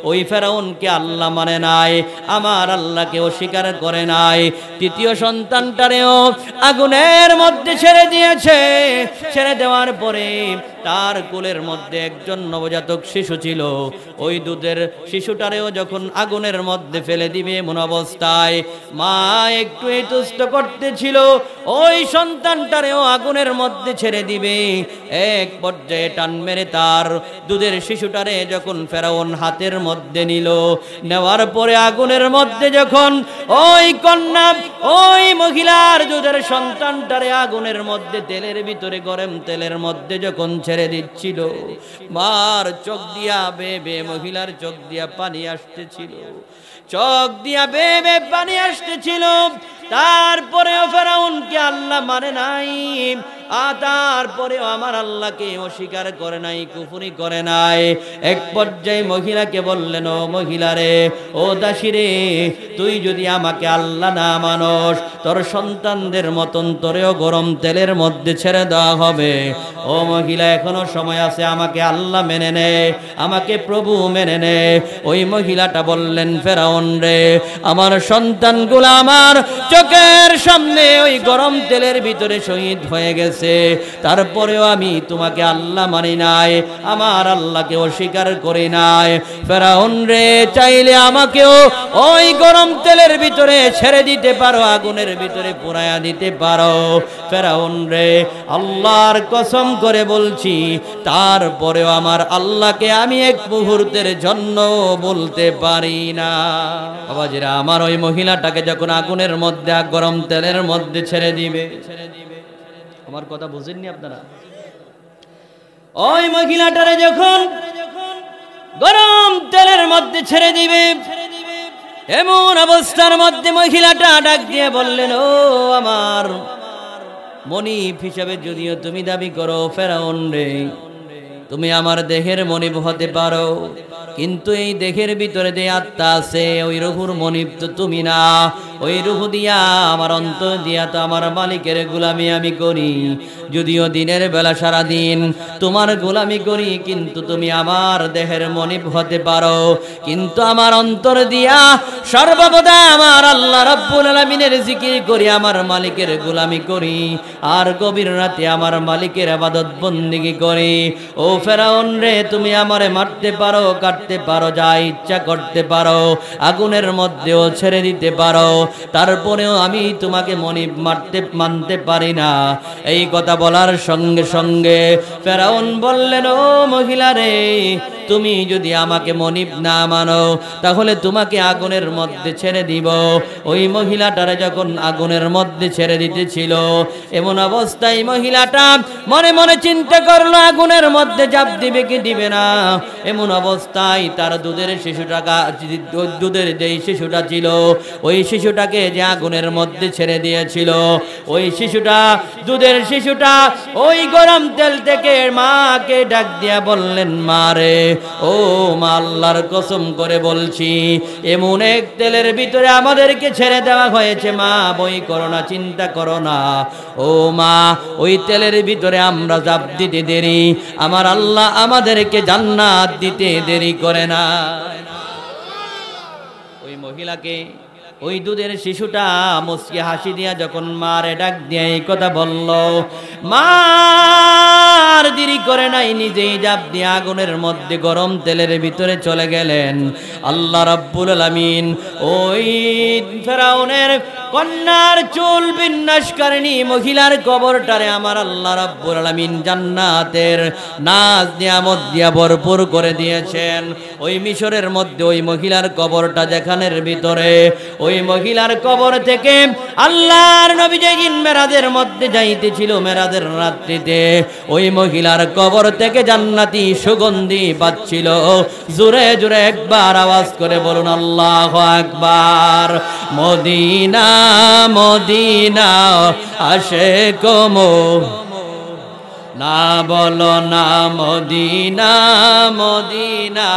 ওই ফেরাউনকে আল্লাহ মানে নাই, আমার আল্লাহকে অস্বীকার করে নাই। তৃতীয় সন্তানটারেও আগুনের মধ্যে ছেড়ে দিয়েছে। ছেড়ে দেওয়ার পরে তার কোলের মধ্যে একজন নবজাতক শিশু ছিল, ওই দুধের শিশুটারেও যখন আগুনের মধ্যে ফেলে দিবে এমন অবস্থায় মা একটু এতুষ্ট করতেছিল, ওই সন্তানটারেও আগুনের মধ্যে ছেড়ে দিবে। এক পর্যায়ে টান মেরে তার দুধের শিশুটারে যখন ফেরাউন হাতের মধ্যে নিল, নেওয়ার পরে আগুনের মধ্যে যখন ওই কন্যা ওই মহিলার দুধের সন্তানটারে আগুনের মধ্যে তেলের ভিতরে গরম তেলের মধ্যে যখন ছেড়ে দিচ্ছিল, মার চোখ দিয়া বেয়ে বেয়ে মহিলার চোখ দিয়া পানি আসতেছিল, চোখ দিয়া বেয়ে বেয়ে পানি আসতেছিল। তারপরেও ফেরাউনকে আল্লাহ মানে নাই, তারপরেও আমার আল্লাহকে অস্বীকার করে নাই, কুফরি করে নাই। এক পর্যায়ে মহিলাকে বললেন, ও মহিলারে, ও দাসীরে, তুই যদি আমাকে আল্লাহ না মানস, তোর সন্তানদের মতন তোরেও গরম তেলের মধ্যে ছেড়ে দেওয়া হবে। ও মহিলা, এখনো সময় আছে, আমাকে আল্লাহ মেনে নে, আমাকে প্রভু মেনে নে। ওই মহিলাটা বললেন, ফেরাউন রে, আমার সন্তানগুলো আমার চোখের সামনে ওই গরম তেলের ভিতরে শহীদ হয়ে গেছে, তারপরেও আমি তোমাকে আল্লাহ মানি নাই, আমার আল্লাহকে অস্বীকার করি নাই। ফেরাউন রে, চাইলে আমাকেও ওই গরম তেলের ভিতরে ছেড়ে দিতে পারো, আগুনের ভিতরে পুরায়া দিতে পারো। ফেরাউন রে, আল্লাহর কসম করে বলছি, তারপরেও আমার আল্লাহকে আমি এক মুহূর্তের জন্য বলতে পারি না। বাবাজিরা আমার, ওই মহিলাটাকে যখন আগুনের মধ্যে গরম তেলের মধ্যে ছেড়ে দিবে, আমার কথা বুঝেননি আপনারা? ওই মহিলাটারে যখন গরম তেলের মধ্যে ছেড়ে দিবে, এমন অবস্থার মধ্যে মহিলাটা ডাক দিয়ে বললেন, ও আমার মনিব হিসাবে যদিও তুমি দাবি করো ফেরাউন রে, তুমি আমার দেহের মনিব হতে পারো, কিন্তু এই দেহের ভিতরে যে আত্মা আছে ওই রুহুর মনিব তো তুমি না। ওই রুহ দিয়া আমার অন্তর দিয়া তো আমার মালিকের গোলামি আমি করি, যদিও দিনের বেলা সারা দিন তোমার গোলামি করি, কিন্তু তুমি আমার দেহের মনিব হতে পারো, কিন্তু আমার অন্তর দিয়া সর্বদা আমার আল্লাহ রাব্বুল আলামিনের জিকির করি, আমার মালিকের গোলামি করি, আর গভীর রাতে আমার মালিকের ইবাদত বন্দেগী করি। ও ফেরাউন রে, তুমি আমারে মারতে পারো, কাটতে পারো, যা ইচ্ছা করতে পারো, আগুনের মধ্যেও ছেড়ে দিতে পারো, তারপরেও আমি তোমাকে মনিব মানতে পারি না। এই কথা বলার সঙ্গে সঙ্গে ফেরাউন বললেন, ও মহিলা রে, তুমি যদি আমাকে মনিব না মানো তাহলে তোমাকে আগুনের মধ্যে ছেড়ে দিব। ওই মহিলাটারে যখন আগুনের মধ্যে ছেড়ে দিতেছিল, এমন অবস্থায় মহিলাটা মনে মনে চিন্তা করলো আগুনের মধ্যে জাপ দিবে কি দিবে না। এমন অবস্থায় তার দুধের যেই শিশুটা ছিল, ওই শিশুটাকে যে আগুনের মধ্যে ছেড়ে দিয়েছিল, ওই শিশুটা দুধের শিশুটা ওই গরম তেল থেকে মাকে ডাক দিয়া বললেন, মা রে, ও মা, আল্লাহর কসম করে বলছি, এমন এক তেলের ভিতরে আমাদেরকে ছেড়ে দেওয়া হয়েছে, মা বই করো না, চিন্তা করো না। ও মা, ওই তেলের ভিতরে আমরা জাপ দিতে দেরি, আমার আল্লাহ আমাদেরকে জান্নাত দিতে দেরি করে না। ওই মহিলাকে ওই দুধের শিশুটা মুচকি হাসি দিয়া যখন মারে ডাক দিয়ে এই কথা বলল, মার দেরি করে নাই, নিজেই জাপ দিয়ে আগুনের মধ্যে গরম তেলের ভিতরে চলে গেলেন। আল্লাহ রাব্বুল আলামিন ওই ফেরাউনের কন্যার চুল বিন্যাসকারিণী মহিলার কবরটারে আমার আল্লাহ রাব্বুল আলামিন জান্নাতের নাজ নিয়ামত দিয়া ভরপুর করে দিয়েছেন। ওই মিশরের মধ্যে ওই মহিলার কবরটা যেখানের ভিতরে, ওই মহিলার কবর থেকে আল্লাহর নবী যেদিন মেরাজের মধ্যে যাইতেছিল, মেরাজের রাত্রিতে ওই মহিলার কবর থেকে জান্নাতি সুগন্ধি পাচ্ছিল। জোরে জোরে একবার আওয়াজ করে বলুন আল্লাহু আকবার। মদিনা মদিনা আশিক না বলো না মদিনা মদিনা।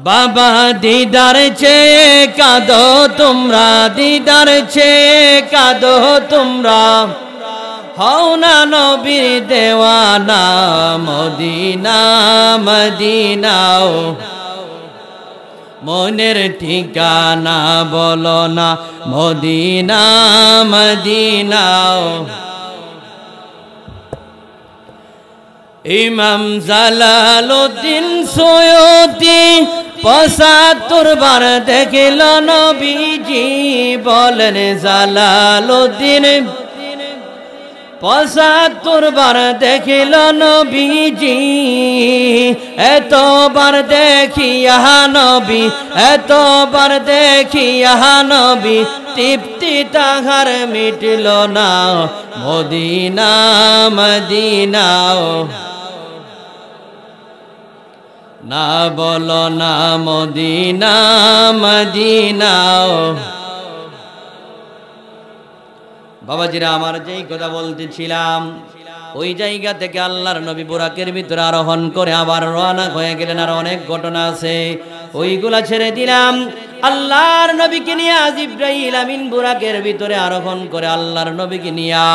বাবা দিদার চেয়ে কাঁদো তোমরা, দিদার চেয়ে কাঁদো তোমরা, হও না নবীর দেওয়ানা মদিনা মদিনা। মনের ঠিকানা বলো না মদিনা মদিনা। ইমাম জালালউদ্দিন সৈয়দী ৭৫ বার দেখিল নবীজি, বলেন জালালউদ্দিন ৭৫ বার দেখিল নবীজি। এতবার দেখিয়া নবী, এতবার দেখিয়া নবী, তৃপ্তি তাহার মিটিল না মদিনা মদিনা। না বলো না মদিনা মদিনা। বাবাজিরা আমার যেই কথা বলতেছিলাম, ওই জায়গা থেকে আল্লাহর নবী বুরাকের ভিতরে আরোহণ করে আবার রওনা হয়ে গেলেন। আর অনেক ঘটনা আছে, ওইগুলা ছেড়ে দিলাম। আল্লাহর নবীকে নিয়ে জিবরাইল আমিন বুরাকের ভিতরে আরোহণ করে আল্লাহর নবীকে নিয়ে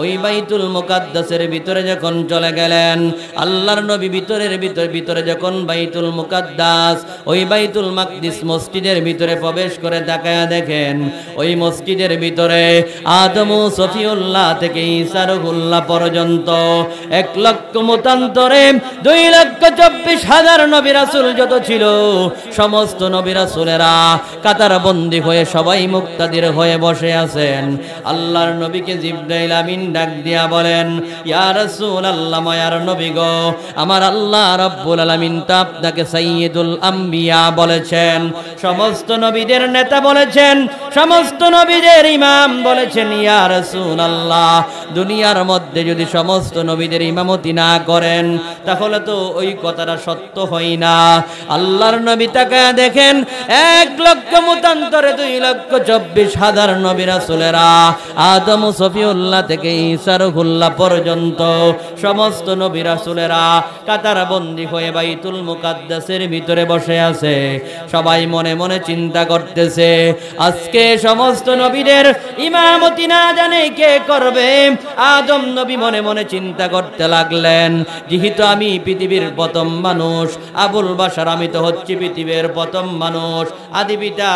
ওই বাইতুল মুকাদ্দাসের ভিতরে যখন চলে গেলেন, আল্লাহর নবী ভিতরে যখন বাইতুল মুকাদ্দাস ওই বাইতুল মাকদিস মসজিদের ভিতরে প্রবেশ করে তাকায়া দেখেন, ওই মসজিদের ভিতরে আদম ও সফিউল্লাহ থেকে ঈসা রুহুল্লাহ পর্যন্ত ১ লক্ষ মতান্তরে ২,২৪,০০০ নবী রাসূল যত ছিল, সমস্ত নবী রাসূলেরা কাতার বন্দী হয়ে সবাই মুক্তাদির হয়ে বসে আছেন। আল্লাহর নবীকে জিবরাইল আমিন ডাক দিয়া বলেন, ইয়া রাসূলুল্লাহ, মায়ার নবী গো, আমার আল্লাহ রাব্বুল আলামিন তা আপনাকে সাইয়্যিদুল আম্বিয়া বলেছেন, সমস্ত নবীদের নেতা বলেছেন, সমস্ত নবীদের ইমাম বলেছেন। ইয়া রাসূলুল্লাহ, দুনিয়ার মধ্যে যদি সমস্ত নবীদের ইমামতি না করেন তাহলে তো ওই কথাটা সত্য হয় না। আল্লাহর নবী তাকায়া দেখেন ১ লক্ষ মতান্তরে ২,২৪,০০০ নবী রাসূলেরা আদম ও সফিউল্লাহ থেকে ঈসা রুহুল্লাহ পর্যন্ত সমস্ত নবী রাসূলেরা কাতার বন্দী হয়ে বাইতুল মুকাদ্দাসের ভিতরে বসে আছে। সবাই মনে মনে চিন্তা করতেছে, আজকে সমস্ত নবীদের ইমামতি না জানে কে করবে। আদম নবী মনে মনে চিন্তা করতে লাগলেন, যেহেতু আমি পৃথিবীর প্রথম মানুষ, আবুল বাশার আমি তো হচ্ছি পৃথিবীর প্রথম মানুষ, আদি পিতা,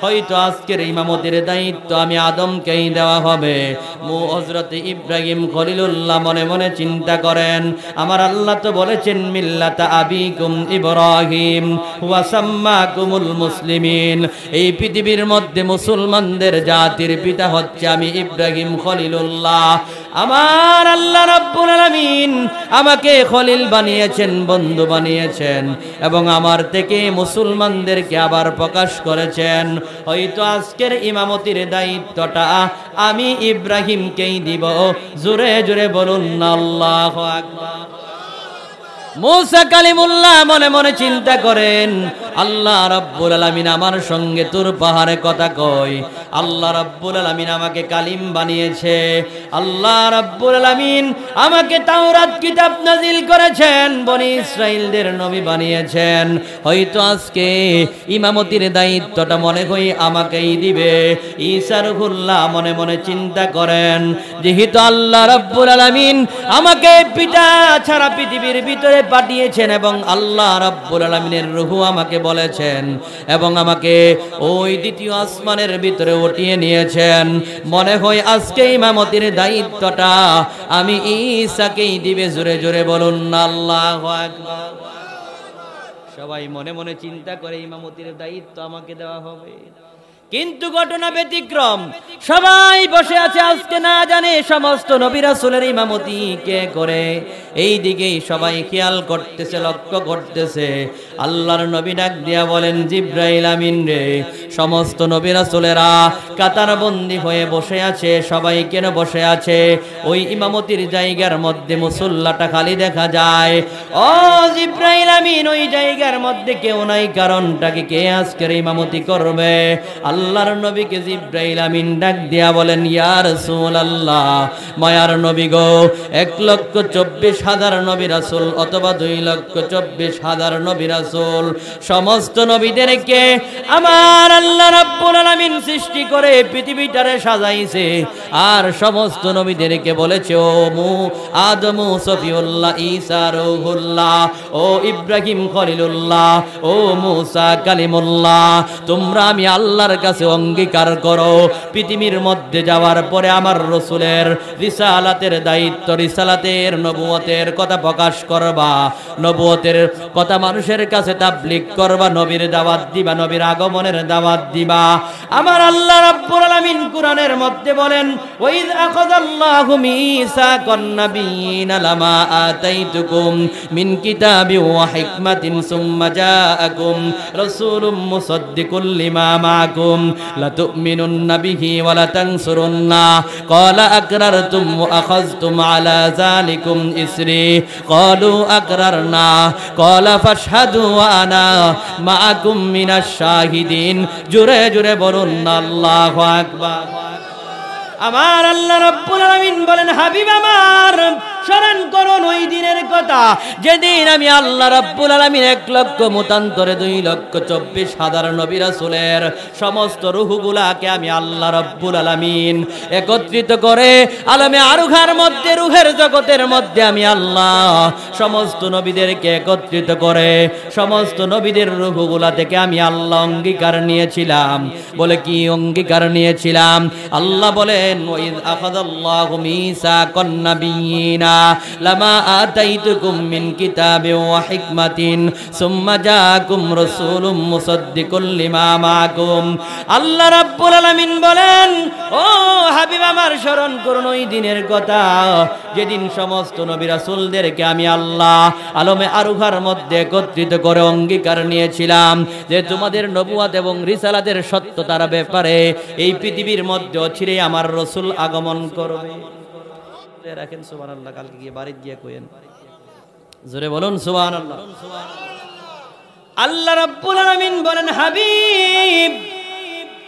হয়তো আজকের ইমামতির দায়িত্ব আমি আদমকেই দেওয়া হবে। হযরত ইব্রাহিম খলিলুল্লাহ মনে মনে চিন্তা করেন, আমার আল্লাহ তো বলেছেন মিল্লাতা আবিকুম ইব্রাহিম হুয়া সাম্মাকুমুল মুসলিমিন, এই পৃথিবীর মধ্যে মুসলমানদের জাতির পিতা হচ্ছে আমি ইব্রাহিম খলিলুল্লাহ। আমার আল্লাহ রাব্বুল আলামিন আমাকে খলিল বানিয়েছেন, বন্ধু বানিয়েছেন, এবং আমার থেকে মুসলমানদেরকে আবার প্রকাশ করেছেন। হয়তো আজকের ইমামতির দায়িত্বটা আমি ইব্রাহিমকেই দিব। জোরে জোরে বলুন আল্লাহু আকবার। মুসা কালিমুল্লাহ মনে মনে চিন্তা করেন, আল্লাহ রাব্বুল আলামিন আমার সঙ্গে তুর পাহাড়ে কথা কয়, আল্লাহ রাব্বুল আলামিন আমাকে কালিম বানিয়েছে, আল্লাহ রাব্বুল আলামিন আমাকে তাওরাত কিতাব নাজিল করেছেন, বনি ইসরাইলদের নবী বানিয়েছেন। হয়তো আজকে ইমামতির দায়িত্বটা মনে হয় আমাকেই দিবে। ঈসা রুহুল্লাহ মনে মনে চিন্তা করেন, যেহেতু আল্লাহ রাব্বুল আলামিন আমাকে পিতা ছাড়া পৃথিবীর ভিতরে পাঠিয়েছেন এবং আল্লাহ রাব্বুল আলামিনের রূহ আমাকে বলেছেন এবং আমাকে ওই দ্বিতীয় আসমানের ভিতরে উঠিয়ে নিয়েছেন, মনে হয় আজকে ইমামতির দায়িত্বটা আমি ঈসাকেই দিবে। জোরে জোরে বলুন আল্লাহু আকবার। সবাই মনে মনে চিন্তা করে ইমামতির দায়িত্ব আমাকে দেওয়া হবে, কিন্তু ঘটনা ব্যতিক্রম। সবাই বসে আছে, আজকে না জানে সমস্ত নবী রাসূলের ইমামতি কে করে। এই দিকেই সবাই খেয়াল করতেছে, লক্ষ্য করতেছে। আল্লাহর নবী ডাক দিয়া বলেন, জিব্রাইল আমিন রে, সমস্ত নবী রাসূলেরা কাতারবন্দি হয়ে বসে আছে। সবাই কেন বসে আছে? ওই ইমামতির জায়গার মধ্যে মুসল্লাটা খালি দেখা যায়। ও জিব্রাইল আমিন, ওই জায়গার মধ্যে কেউ নাই, কারণটা কি? কে আজকের ইমামতি করবে? আল্লাহর নবীকে জিব্রাইল আমিন ডাক দিয়া বলেন, ইয়া রাসূলুল্লাহ, মায়ার নবী গো, 1,24,000 নবী রাসূল অথবা 2,24,000 নবী রাসূল, সমস্ত নবীদেরকে আমার আল্লাহ রাব্বুল আলামিন সৃষ্টি করে পৃথিবীটারে সাজাইছে। আর সমস্ত নবীদেরকে বলেছে, ও আদম সফিউল্লাহ, ঈসা রূহুল্লাহ, ও ইব্রাহিম খলিলুল্লাহ, ও মূসা কালিমুল্লাহ, তোমরা আমি আল্লাহর কাছে অঙ্গীকার করো, পৃথিবীর মধ্যে যাওয়ার পরে আমার রসুলের রিসালাতের দায়িত্ব, রিসালাতের নবুয়তের কথা প্রকাশ করবা, নবুয়তের কথা মানুষের কাছে তাবলীগ করবা, নবীর দাওয়াত দিবা, নবীর আগমনের দাওয়াত দিবা। আমার আল্লাহ রাব্বুল আলামিন কুরআনের মধ্যে বলেন, ওয়াইয আখাযাল্লাহু মিসাকান নাবিয়্যিনা লামা আতাইতুকুম মিন কিতাবিন ওয়া হিকমাতিন সুম্মা জাআকুম রাসূলুম মুসাদ্দিকুল লিমা মাআকুম লাতুমিনুন্না বিহি ওয়া লাতানসুরুন্না ক্বালা আকরারতুম ওয়া আখাযতুম আলা যালিকুম ইসরি ক্বালু আকরারনা ক্বালা ফাশহাদু ওয়া আনা মাআকুম মিনাশ শাহিদিন। জোরে জোরে বলুন আল্লাহু আকবার। আমার আল্লাহ রাব্বুল আলামিন বলেন, হাবিব আমার, স্মরণ করুন ওই দিনের কথা যেদিন আমি আল্লাহ রাব্বুল আলামিন 1 লক্ষ মতান্তরে 2,24,000 নবী রাসূলের সমস্ত রূহগুলাকে আমি আল্লাহ রাব্বুল আলামিন একত্রিত করে আলমে আরুহার মধ্যে, রূহের জগতের মধ্যে আমি আল্লাহ সমস্ত নবীদেরকে একত্রিত করে সমস্ত নবীদের রূহগুলা থেকে আমি আল্লাহ অঙ্গীকার নিয়েছিলাম। বলে কি অঙ্গীকার নিয়েছিলাম? আল্লাহ বলেন, ওয়াইয আখাযাল্লাহু মিসাকান নাবিয়্যিনা লামা আতাইতুকুম মিন কিতাবিন ওয়া হিকমাতিন সুম্মা জাআকুম রাসূলুম মুসাদ্দিকুল লিমা মাআকুম। আল্লাহ রাব্বুল আলামিন বলেন, ও হাবিব আমার, স্মরণ করুন ওই দিনের কথা যেদিন সমস্ত নবী রাসূলদেরকে আমি আল্লাহ আলমে আরুহার মধ্যে একত্রিত করে অঙ্গীকার নিয়েছিলাম যে তোমাদের নবুয়ত এবং রিসালাতের সত্যতার ব্যাপারে এই পৃথিবীর মধ্যে অচিরে আমার রাসূল আগমন করবে। রাখেন সুবহানাল্লাহ, কালকে গিয়ে বাড়ি গিয়ে কইেন, জোরে বলুন সুবহানাল্লাহ। আল্লাহ রাব্বুল আলামিন বলেন, হাবিব,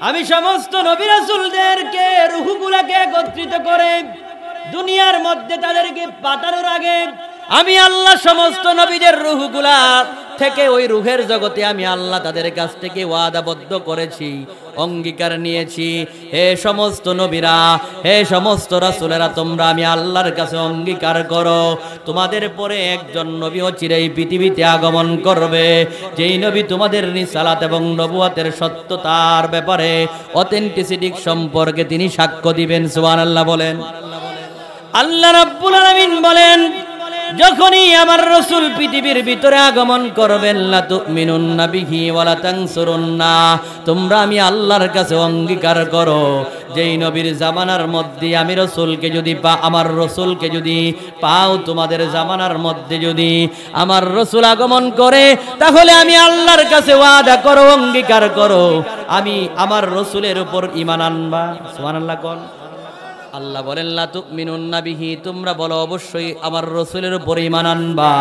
আমি সমস্ত নবী রাসূলদেরকে রূহগুলাকে একত্রিত করে দুনিয়ার মধ্যে তাদেরকে পাঠানোর আগে আমি আল্লাহ সমস্ত নবীদের রূহগুলা থেকে ওই রূহের জগতে আমি আল্লাহ তাদের কাছ থেকে ওয়াদাবদ্ধ করেছি, অঙ্গীকার নিয়েছি। হে সমস্ত নবীরা, হে সমস্ত রাসূলেরা, তোমরা আমি আল্লাহর কাছে অঙ্গীকার করো, তোমাদের পরে একজন নবী অচিরেই পৃথিবীতে আগমন করবে, যেই নবী তোমাদের রিসালাত এবং নবুয়তের সত্যতার ব্যাপারে অথেন্টিসিটি সম্পর্কে তিনি সাক্ষ্য দিবেন। সুবহানাল্লাহ বলেন। আল্লাহ রাব্বুল আলামিন বলেন, যখনই আমার রাসূল পৃথিবীর ভিতরে আগমন করবেন, লা তুমিনুন্না বিহি ওয়া লা তানসুরুন্না, তোমরা আমি আল্লাহর কাছে অঙ্গীকার করো, যেই নবীর জামানার মধ্যে আমি রাসূলকে যদি আমার রাসূলকে যদি পাও, তোমাদের জামানার মধ্যে যদি আমার রাসূল আগমন করে, তাহলে আমি আল্লাহর কাছে ওয়াদা করো, অঙ্গীকার করো, আমি আমার রাসূলের উপর ঈমান আনবা। সুবহানাল্লাহ কোন। আল্লাহ বলেন, লা তুমিনুন্না বিহি, তোমরা বলো অবশ্যই আমার রাসূলের উপর ঈমান আনবা।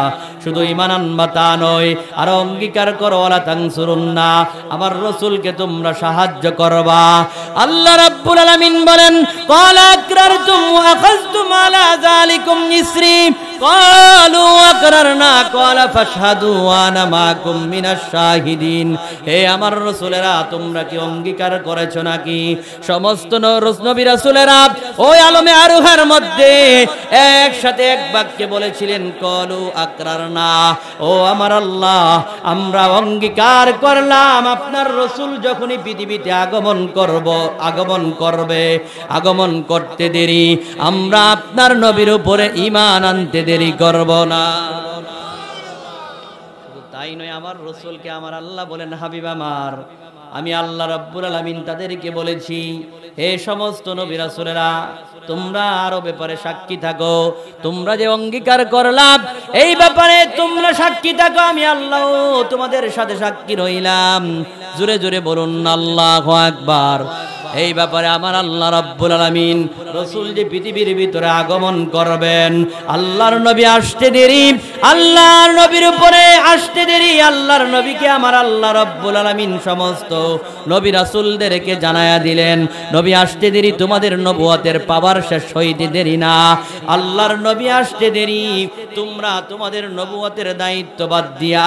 শুধু ঈমান আনবা তা নয়, আর অঙ্গীকার করো, ওয়ালা তানসুরুন্না, আমার রাসূলকে তোমরা সাহায্য করবা। আল্লাহ রাব্বুল আলামিন বলেন, ক্বালা আকরারতুম ওয়া আখাযতুম আলা যালিকুম ইসরি ক্বালু আকরারনা ক্বালা ফাশহাদু ওয়া আনা মাআকুম মিনাশ শাহিদিন। হে আমার রাসূলেরা, তোমরা কি অঙ্গীকার করেছো নাকি? সমস্ত নবী রাসূলেরা ওই আলমে আরুহার মধ্যে একসাথে এক বাক্যে বলেছিলেন, ক্বালু আকরারনা, ও আমার আল্লাহ, আমরা অঙ্গীকার করলাম আপনার রাসূল যখনই পৃথিবীতে আগমন করবে, আগমন করতে দেরি, আমরা আপনার নবীর উপরে ঈমান আনতে দেরি করব না। তাই নয়, আমার রাসূলকে আমার আল্লাহ বলেন হাবিব আমার, আমি আল্লাহ রাব্বুল আলামিন তাদেরকে বলেছি, হে সমস্ত নবী রাসূলেরা, তোমরা আরো ব্যাপারে সাক্ষী থাকো। তোমরা যে অঙ্গীকার করলাম এই ব্যাপারে তোমরা সাক্ষী থাকো, আমি আল্লাহ তোমাদের সাথে সাক্ষী রইলাম। জোরে জোরে বলুন আল্লাহু আকবার। এই ব্যাপারে আমার আল্লাহ রাব্বুল আলামিন রাসূল যে পৃথিবীর ভিতরে আগমন করবেন, আল্লাহর নবী আসতে দেরি, আল্লাহর নবীর উপরে আসতে দেরি, আল্লাহর নবীকে আমার আল্লাহ রাব্বুল আলামিন সমস্ত নবী রাসূলদেরকে জানায়া দিলেন, নবী আসতে দেরি, তোমাদের নবুয়তের পাওয়ার শেষ হইতে দেরি না। আল্লাহর নবী আসতে দেরি, তোমরা তোমাদের নবুয়তের দায়িত্ব বাদ দিয়া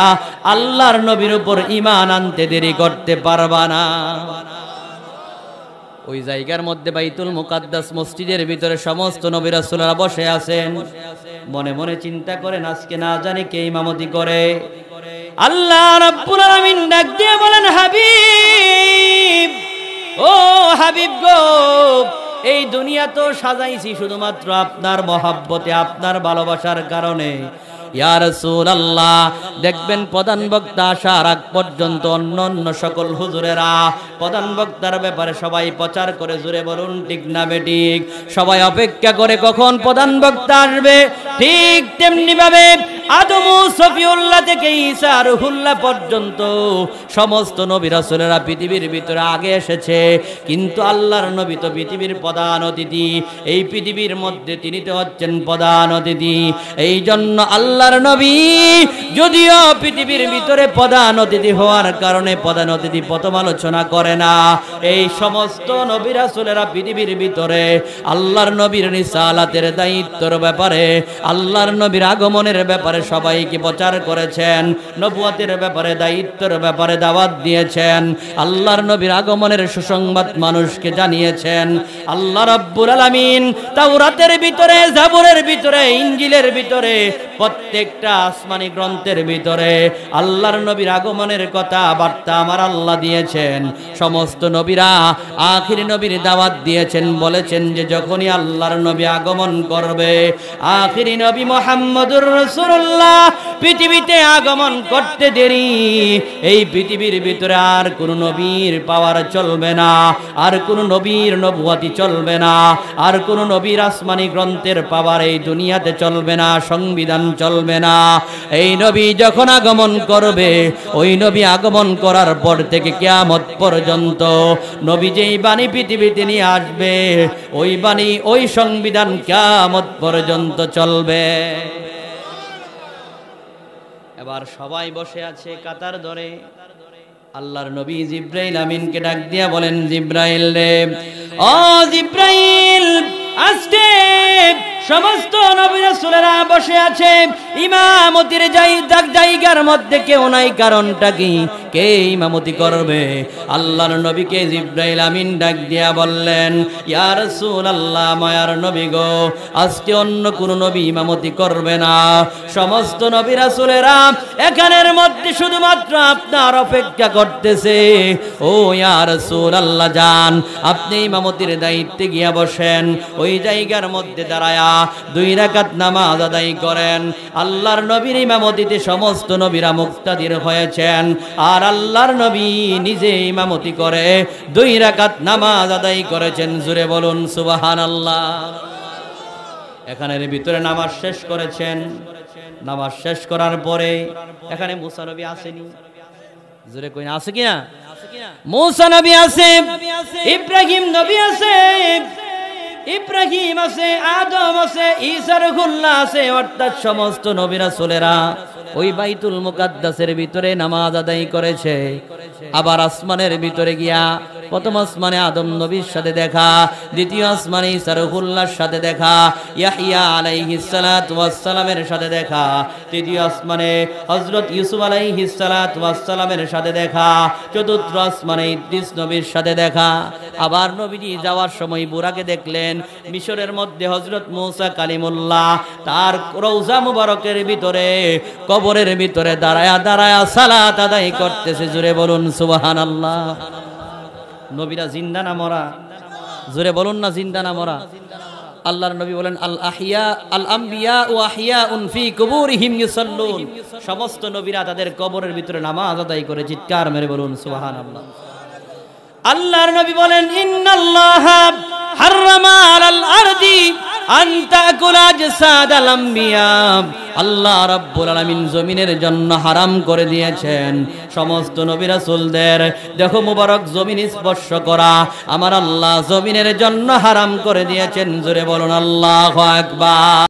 আল্লাহর নবীর উপর ঈমান আনতে দেরি করতে পারবা না। ওই জায়গার মধ্যে বাইতুল মুকাদ্দাস মসজিদের ভিতরে সমস্ত নবী রাসূলরা বসে আছেন। মনে মনে চিন্তা করেন আজকে না জানি কে ইমামতি করে। আল্লাহ রাব্বুল আলামিন ডাক দিয়ে বলেন, হাবিব, ও হাবিব গো, এই দুনিয়া তো সাজাইছি শুধুমাত্র আপনার মহব্বতে, আপনার ভালোবাসার কারণে। ইয়া রাসূলুল্লাহ, দেখবেন প্রধান বক্তা আসার আগ পর্যন্ত অন্য সকল হুজুরেরা প্রধান বক্তার ব্যাপারে সবাই প্রচার করে, জুড়ে বলুন ঠিক না বেঠিক? সবাই অপেক্ষা করে কখন প্রধান বক্তা আসবে। ঠিক তেমনি ভাবে আদম সফিউল্লাহ থেকে ঈসা রুহুল্লাহ পর্যন্ত সমস্ত নবী রাসূলেরা পৃথিবীর ভিতরে আগে এসেছে, কিন্তু আল্লাহর নবী তো পৃথিবীর প্রধান অতিথি। এই পৃথিবীর মধ্যে তিনি তো হচ্ছেন প্রধান অতিথি। এই জন্য আল্লাহর নবী যদিও পৃথিবীর ভিতরে প্রধান অতিথি হওয়ার কারণে প্রধান অতিথি প্রথম আলোচনা করে না। এই সমস্ত নবী রাসূলেরা পৃথিবীর ভিতরে আল্লাহর নবীর রিসালাতের দায়িত্বের ব্যাপারে, আল্লাহর নবীর আগমনের ব্যাপারে সবাইকে প্রচার করেছেন, নবুয়তের ব্যাপারে দায়িত্বের ব্যাপারে দাওয়াত দিয়েছেন, আল্লাহর নবীর আগমনের সুসংবাদ মানুষকে জানিয়েছেন। আল্লাহ রাব্বুল আলামিন তাওরাতের ভিতরে, জাবুরের ভিতরে, ইনজিলের ভিতরে, প্রত্যেকটা আসমানি গ্রন্থের ভিতরে আল্লাহর নবীর আগমনের কথা বার্তা আমার আল্লাহ দিয়েছেন। সমস্ত নবীরা আখিরি নবীর দাওয়াত দিয়েছেন, বলেছেন যে যখনই আল্লাহর নবী আগমন করবে, আখিরি নবী মুহাম্মদুর রাসূলুল্লাহ পৃথিবীতে আগমন করতে দেরি, এই পৃথিবীর ভিতরে আর কোন নবীর পাওয়ার চলবে না, আর কোন নবীর নবুয়তি চলবে না, আর কোন নবীর আসমানি গ্রন্থের পাওয়ার এই দুনিয়াতে চলবে না, সংবিধান চলবে না। এই নবী যখন আগমন করবে, ওই নবী আগমন করার পর থেকে কিয়ামত পর্যন্ত নবী যেই বাণী পৃথিবীতে নিয়ে আসবে, ওই বাণী, ওই সংবিধান কিয়ামত পর্যন্ত চলবে। এবার সবাই বসে আছে কাতার ধরে। আল্লাহর নবী জিব্রাইল আমিনকে ডাক দিয়া বলেন, জিব্রাইল রে, ও জিব্রাইল, আজকে সমস্ত নবী রাসূলেরা বসে আছে, ইমামতির জায়গার মধ্যে কেউ নাই, কারণটা কি? কে ইমামতি করবে? আল্লাহর নবীকে জিব্রাইল আমিন ডাক দিয়া বললেন, ইয়া রাসূলুল্লাহ, মায়ার নবী গো, আজকে অন্য কোন নবী ইমামতি করবে না। সমস্ত নবী রাসূলেরা এখানের মধ্যে শুধুমাত্র আপনার অপেক্ষা করতেছে। ও ইয়া রাসূলুল্লাহ, যান, আপনি ইমামতির দায়িত্বে গিয়া বসেন, ওই জায়গার মধ্যে দাঁড়ায়া 2 রাকাত নামাজ আদায় করেন। আল্লাহর নবীর ইমামতিতে সমস্ত নবীরা মুক্তাদির হয়েছেন, আর আল্লাহর নবী নিজে ইমামতি করে 2 রাকাত নামাজ আদায় করেছেন। জোরে বলুন সুবহানাল্লাহ। এখানের ভিতরে নামাজ শেষ করেছেন। নামাজ শেষ করার পরে এখানে মুসা নবী আসেনি? জোরে কই, আছে কিনা? মুসা নবী আছে, ইব্রাহিম নবী আছে, ইব্রাহিম আছে, আদম আছে, ঈসা রুহুল্লাহ আছে, অর্থাৎ সমস্ত নবী রাসূলেরা ওই বাইতুল মুকাদ্দাসের ভিতরে নামাজ আদায় করেছে। আবার আসমানের ভিতরে গিয়া প্রথম আসমানে আদম নবীর সাথে দেখা, দ্বিতীয় আসমানে ঈসা রুহুল্লাহর সাথে দেখা, ইয়াহইয়া আলাইহিস সালাতু ওয়াস সালামের সাথে দেখা, তৃতীয় আসমানে হযরত ইউসুফ আলাইহিস সালাতু ওয়াস সালামের সাথে দেখা, চতুর্থ আসমানে ইদ্রিস নবীর সাথে দেখা। আবার নবীজি যাওয়ার সময় বুরাকে দেখলেন, মিশরের মধ্যে হযরত মূসা কালিমুল্লাহ তার রওজা মুবারকের ভিতরে, কবরের ভিতরে দাঁড়ায়া দাঁড়ায়া সালাত আদায় করতেছে। জোরে বলুন সুবহানাল্লাহ। নবীরা জিন্দা না মরা? জোরে বলুন না, জিন্দা না মরা? আল্লাহর নবী বলেন আল আম্বিয়া ওয়া আহইয়াউন ফি কুবুরিহিম ইউসাল্লুন, সমস্ত নবীরা তাদের কবরের ভিতরে নামাজ আদায় করে। চিৎকার মেরে বলুন সুবহানাল্লাহ। আল্লাহর নবী বলেন ইন্নাল্লাহা হাররামা আলাল আরদি আন তাকুলা আজসাদাল আম্বিয়া, আল্লাহ রাব্বুল আলামিন জমিনের জন্য হারাম করে দিয়েছেন সমস্ত নবী রাসূলদের দেখো মুবারক জমিন স্পর্শ করা, আমার আল্লাহ জমিনের জন্য হারাম করে দিয়েছেন। জোরে বলুন আল্লাহু আকবার।